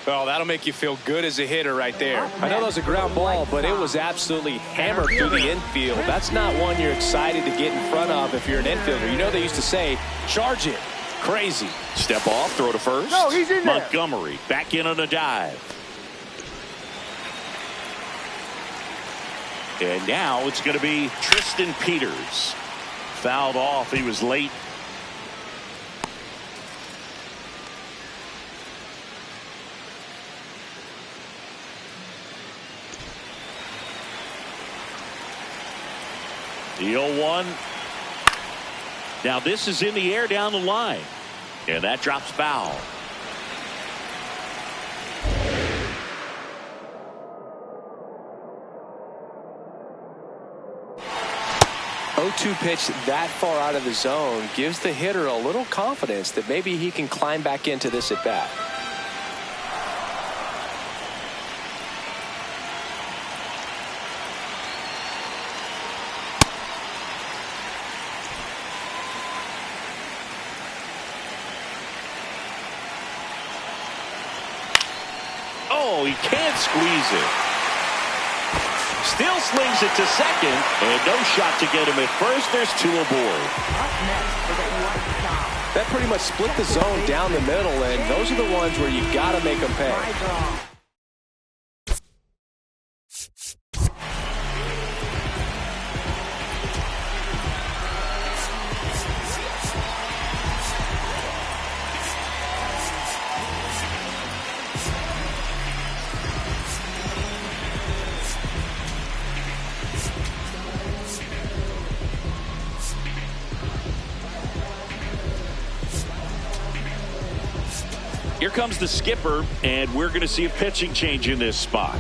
Well, that'll make you feel good as a hitter right there. I know that was a ground ball, but it was absolutely hammered through the infield. That's not one you're excited to get in front of if you're an infielder. You know they used to say, charge it. Crazy. Step off, throw to first. No, he's in there. Montgomery back in on a dive. And now it's going to be Tristan Peters. Fouled off. He was late. The 0-1. Now this is in the air down the line. And that drops foul. 0-2 pitch that far out of the zone gives the hitter a little confidence that maybe he can climb back into this at bat. Oh, he can't squeeze it. Still slings it to second, and no shot to get him at first. There's 2 aboard. Up next for the White Sox. That pretty much split the zone down the middle, and those are the ones where you got to make them pay. My draw. Here comes the skipper, and we're going to see a pitching change in this spot.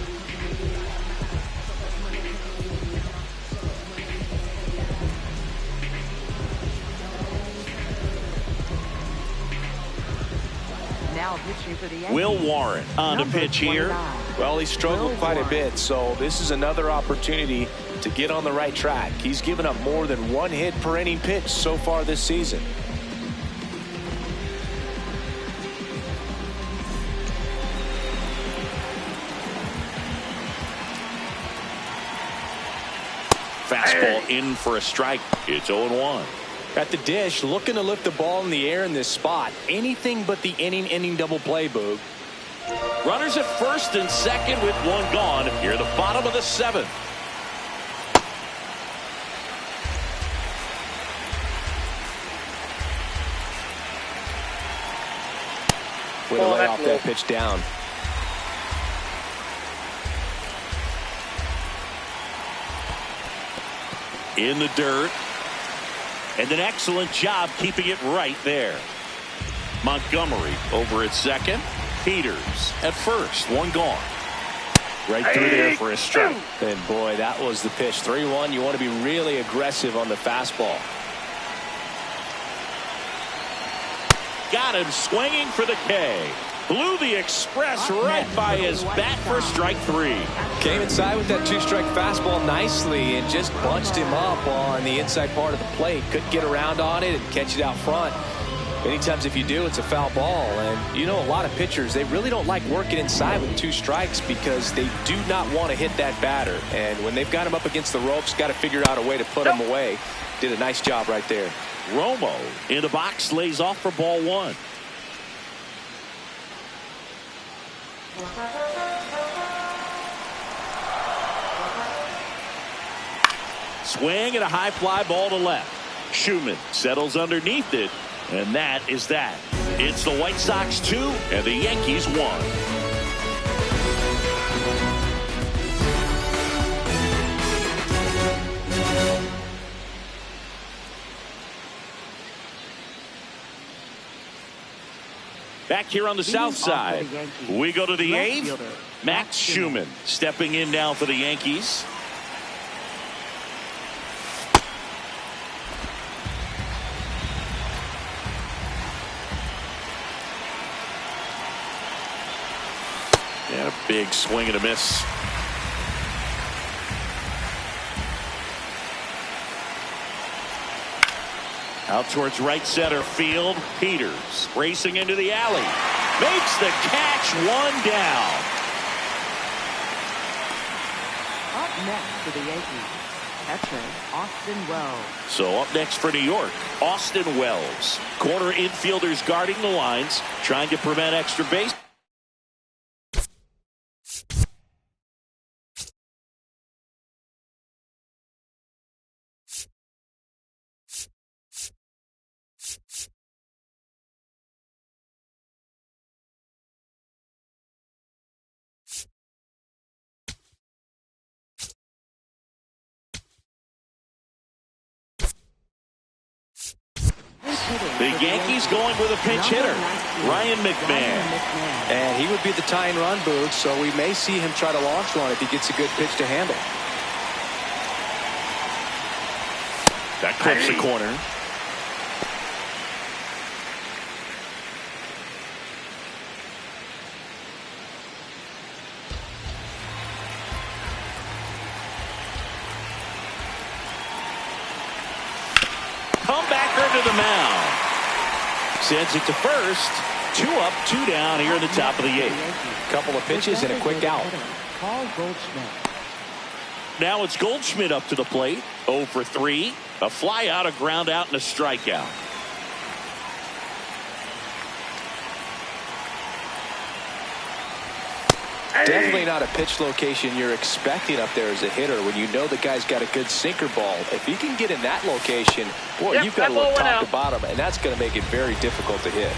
Now pitching for the Yankees. Will Warren on the Number pitch here. 29. Well, he struggled Will quite a Warren. bit, so this is another opportunity to get on the right track. He's given up more than 1 hit per inning pitch so far this season. Fastball in for a strike. It's 0-1. At the dish, looking to lift the ball in the air in this spot. Anything but the inning double play, Boog. Runners at first and second with 1 gone. Here at the bottom of the 7th. Way to lay off that pitch down. In the dirt. And an excellent job keeping it right there. Montgomery over at second. Peters at first. 1 gone. Right through there for a strike. And boy, that was the pitch. 3-1. You want to be really aggressive on the fastball. got him swinging for the K. Blew the express right by his bat for strike 3. Came inside with that 2-strike fastball nicely and just bunched him up on the inside part of the plate. Couldn't get around on it and catch it out front. Many times if you do, it's a foul ball. And you know, a lot of pitchers, they really don't like working inside with 2 strikes because they do not want to hit that batter. And when they've got him up against the ropes, got to figure out a way to put him away. Did a nice job right there. Romo in the box, lays off for ball 1. Swing and a high fly ball to left. Schumann settles underneath it, and that is that. It's the White Sox 2 and the Yankees 1. Back here on the south side, we go to the 8th. Max Schumann stepping in now for the Yankees. And a big swing and a miss. Out towards right center field. Peters racing into the alley. Makes the catch, 1 down. Up next for the Yankees, catcher Austin Wells. So up next for New York, Austin Wells. Corner infielders guarding the lines, trying to prevent extra base. The Yankees going with a pinch hitter, Ryan McMahon. And he would be the tying run, Boog, so we may see him try to launch one if he gets a good pitch to handle. That clips the corner. Comebacker to the mound. Sends it to first. 2 up, 2 down here in the top of the 8th. Couple of pitches and a quick out. Paul Goldschmidt. Now it's Goldschmidt up to the plate. 0 for 3. A fly out, a ground out, and a strikeout. Definitely not a pitch location you're expecting up there as a hitter when you know the guy's got a good sinker ball. If he can get in that location, boy, you've got to look top to bottom, and that's going to make it very difficult to hit.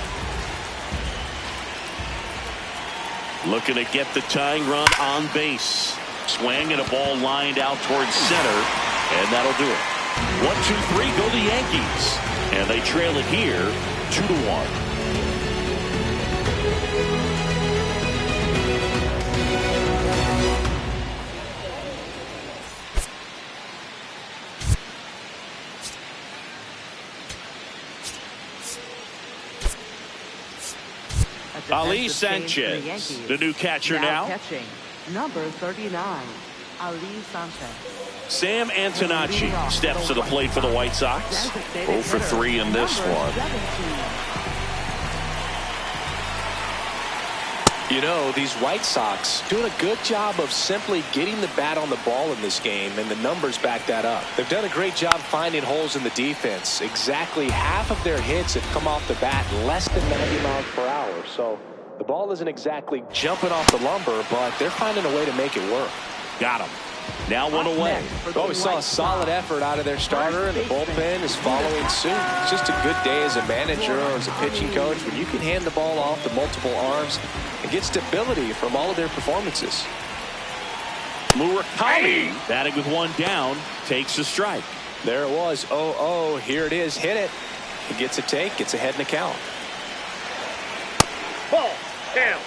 Looking to get the tying run on base. Swing and a ball lined out towards center, and that'll do it. 1, 2, 3, go the Yankees. And they trail it here 2-1. Ali Sanchez, the new catcher now. Catching, number 39, Ali Sanchez. Sam Antonacci steps to the plate for the White Sox. 0 for 3 in this one. You know, these White Sox doing a good job of simply getting the bat on the ball in this game, and the numbers back that up. They've done a great job finding holes in the defense. Exactly half of their hits have come off the bat less than 90 miles per hour. So the ball isn't exactly jumping off the lumber, but they're finding a way to make it work. Got him. Now 1 away. Oh, we saw a solid effort out of their starter, and the bullpen is following suit. It's just a good day as a manager or as a pitching coach when you can hand the ball off to multiple arms and get stability from all of their performances. Murakami batting with 1 down, takes a strike. There it was. 0-0. Here it is. Hit it. He gets a take, gets ahead in the count. Ball down.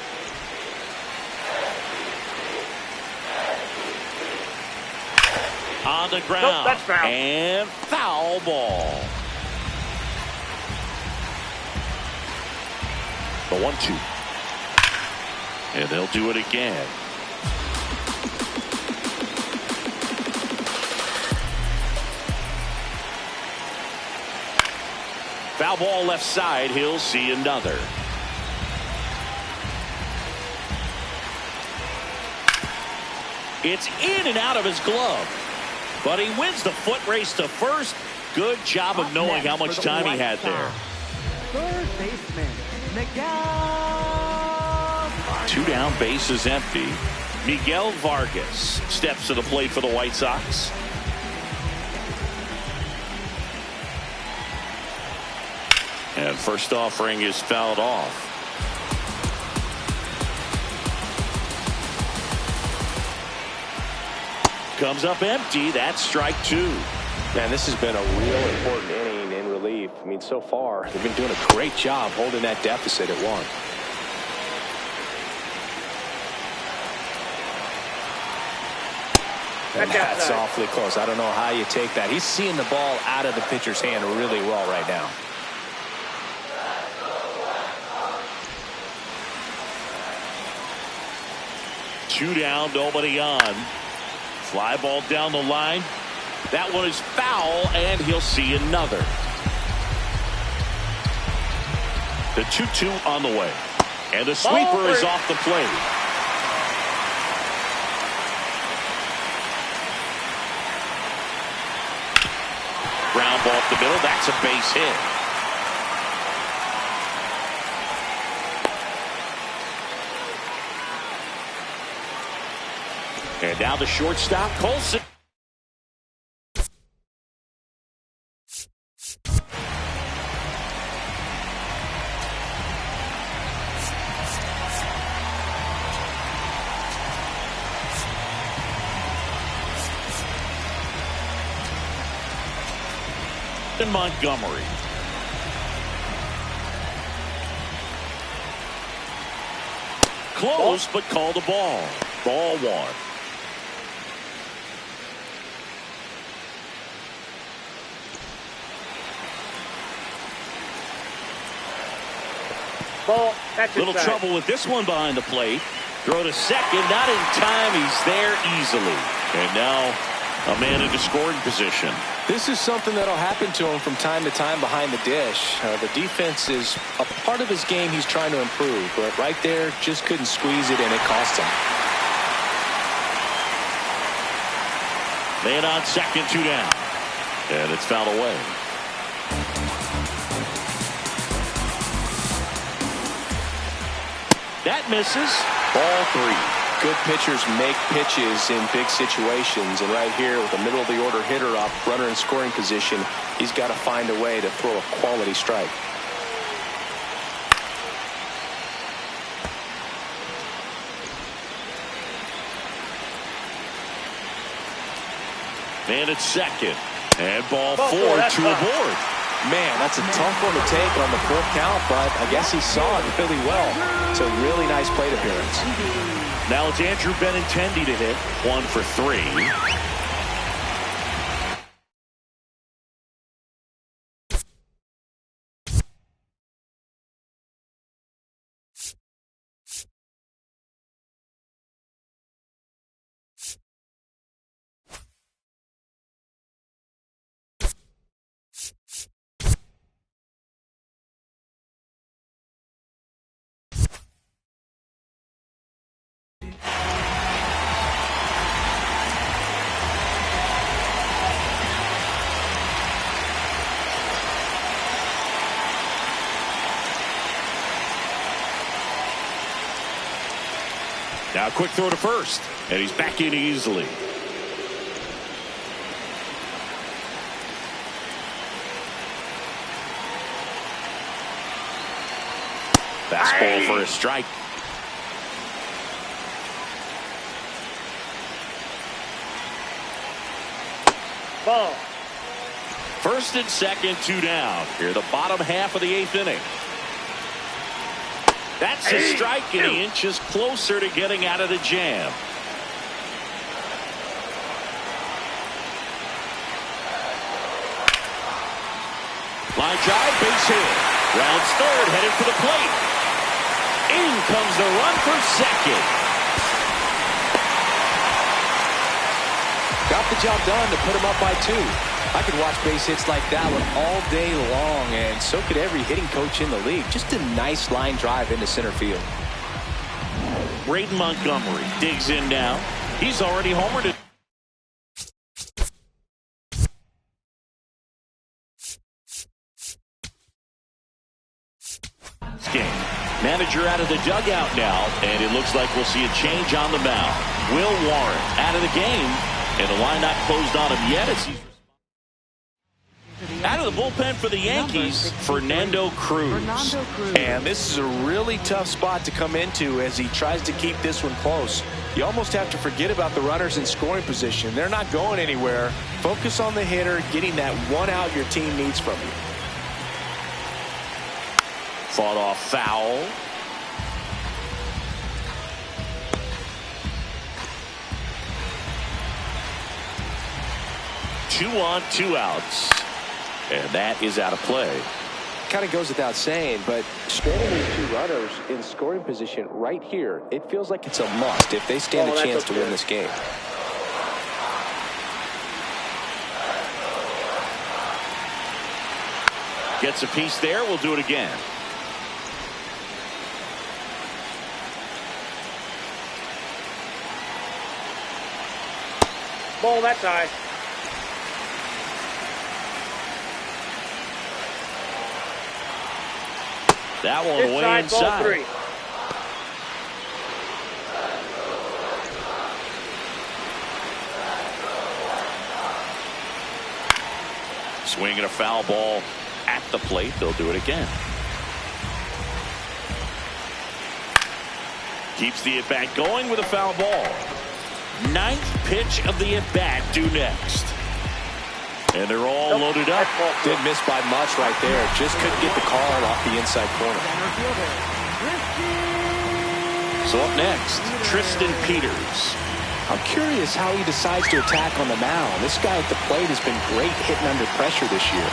On the ground. Nope, that's foul. And foul ball. The 1-2. And they'll do it again. Foul ball left side. He'll see another. It's in and out of his glove. But he wins the foot race to first. Good job of knowing how much time he had there. Third baseman, Miguel. 2 down, bases empty. Miguel Vargas steps to the plate for the White Sox. And first offering is fouled off. Comes up empty. That's strike 2. Man, this has been a real important inning in relief. I mean, so far, they've been doing a great job holding that deficit at 1. And that's awfully close. I don't know how you take that. He's seeing the ball out of the pitcher's hand really well right now. Two down, nobody on. Fly ball down the line. That one is foul, and he'll see another. The 2-2 on the way. And the sweeper is off the plate. Ground ball up the middle. That's a base hit. And now the shortstop, Colson. In Montgomery. Close, but called a ball. Ball 1. Ball. That's Little inside. trouble with this one behind the plate. Throw to second. Not in time. He's there easily. And now a man into scoring position. This is something that'll happen to him from time to time behind the dish. The defense is a part of his game he's trying to improve, but right there just couldn't squeeze it, and it cost him. Man on second, 2 down. And it's fouled away. That misses. Ball 3. Good pitchers make pitches in big situations, and right here with the middle of the order hitter up, runner in scoring position, he's got to find a way to throw a quality strike. Man at second. And ball 4 to a board. Man, that's a tough one to take on the full count, but I guess he saw it really well. It's a really nice plate appearance. Now it's Andrew Benintendi to hit. 1 for 3. Now a quick throw to first, and he's back in easily. Fastball for a strike. Ball. First and second, 2 down. Here the bottom half of the 8th inning. That's a strike, and he inches closer to getting out of the jam. Line drive, base hit. Rounds third, headed for the plate. In comes the run for second. Got the job done to put him up by 2. I could watch base hits like that one all day long, and so could every hitting coach in the league. Just a nice line drive into center field. Braden Montgomery digs in now. He's already homered it. Game. Manager out of the dugout now, and it looks like we'll see a change on the mound. Will Warren out of the game, and the line not closed on him yet. Out of the bullpen for the Yankees, Fernando Cruz. And this is a really tough spot to come into as he tries to keep this one close. You almost have to forget about the runners in scoring position. They're not going anywhere. Focus on the hitter, getting that one out your team needs from you. Fought off foul. Two on, 2 outs. And that is out of play. Kind of goes without saying, but straining these 2 runners in scoring position right here, it feels like it's a must if they stand a chance to win this game. Gets a piece there. We'll do it again. Ball, that's high. That one way inside. Ball 3. Swinging a foul ball at the plate. They'll do it again. Keeps the at-bat going with a foul ball. 9th pitch of the at-bat due next. And they're all loaded up. Didn't miss by much right there. Just couldn't get the call off the inside corner. So up next, Tristan Peters. I'm curious how he decides to attack on the mound. This guy at the plate has been great hitting under pressure this year.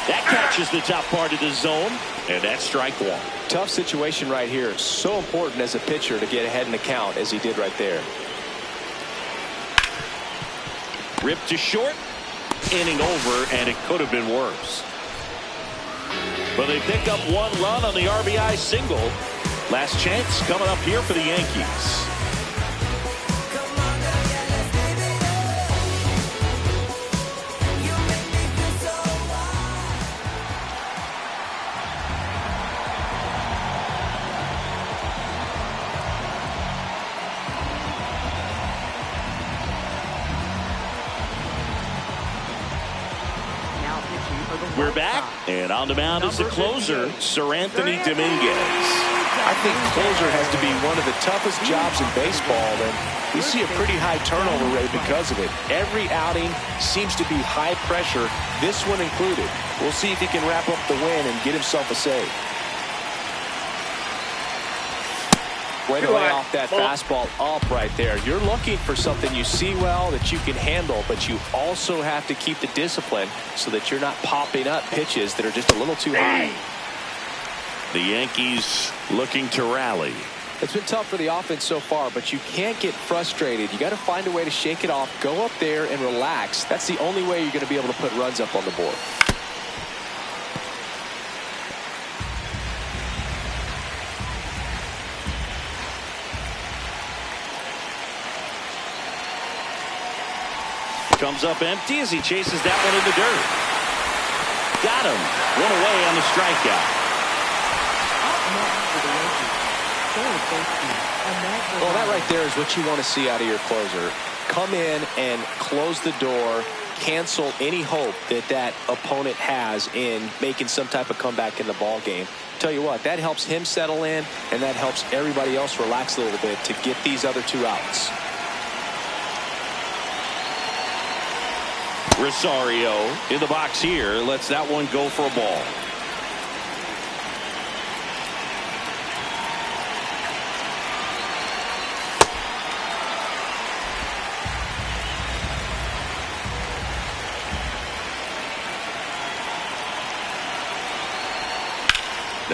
That catches the top part of the zone, and that's strike 1. Tough situation right here. So important as a pitcher to get ahead in the count as he did right there. Ripped to short, inning over, and it could have been worse. But they pick up 1 run on the RBI single. Last chance coming up here for the Yankees. We're back, and on the mound is the closer, Sir Anthony Dominguez. I think closer has to be one of the toughest jobs in baseball, and we see a pretty high turnover rate because of it. Every outing seems to be high pressure, this one included. We'll see if he can wrap up the win and get himself a save. Way to lay off that fastball up right there. You're looking for something you see well that you can handle, but you also have to keep the discipline so that you're not popping up pitches that are just a little too high. The Yankees looking to rally. It's been tough for the offense so far, but you can't get frustrated. You got to find a way to shake it off, go up there and relax. That's the only way you're going to be able to put runs up on the board. Comes up empty as he chases that one in the dirt. Got him. 1 away on the strikeout. Well, that right there is what you want to see out of your closer. Come in and close the door, cancel any hope that that opponent has in making some type of comeback in the ball game. Tell you what, that helps him settle in, and that helps everybody else relax a little bit to get these other 2 outs. Rosario in the box here, lets that one go for a ball.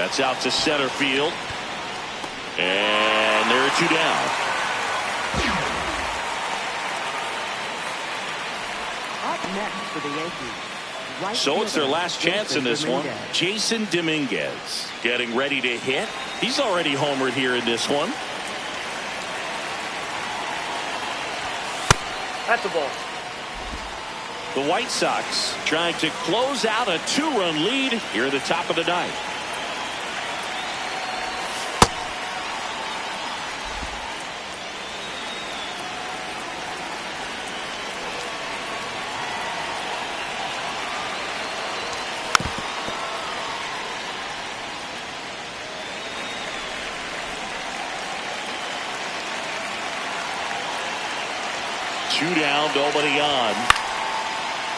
That's out to center field. And there are 2 down. Up next for the Yankees. Right So it's their fielder, last chance in this one. Dominguez. Jason Dominguez getting ready to hit. He's already homered here in this one. That's a ball. The White Sox trying to close out a 2-run lead here at the top of the ninth. Two down, nobody on.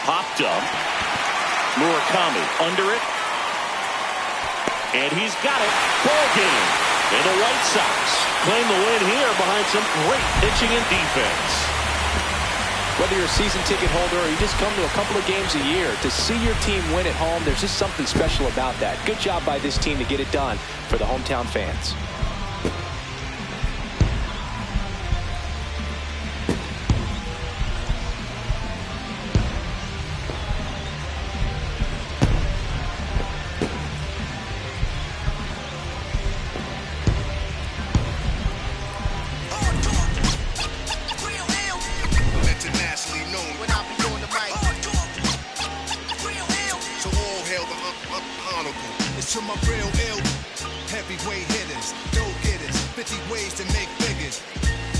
Popped up. Murakami under it. And he's got it. Ball game. And the White Sox claim the win here behind some great pitching and defense. Whether you're a season ticket holder or you just come to a couple of games a year, to see your team win at home, there's just something special about that. Good job by this team to get it done for the hometown fans. To my real ill heavyweight hitters, go-getters, 50 ways to make figures.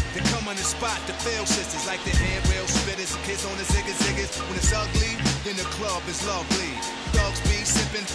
They come on the spot to fail sisters like the handrail spitters, kids on the ziggas. When it's ugly, then the club is lovely. Thugs be sipping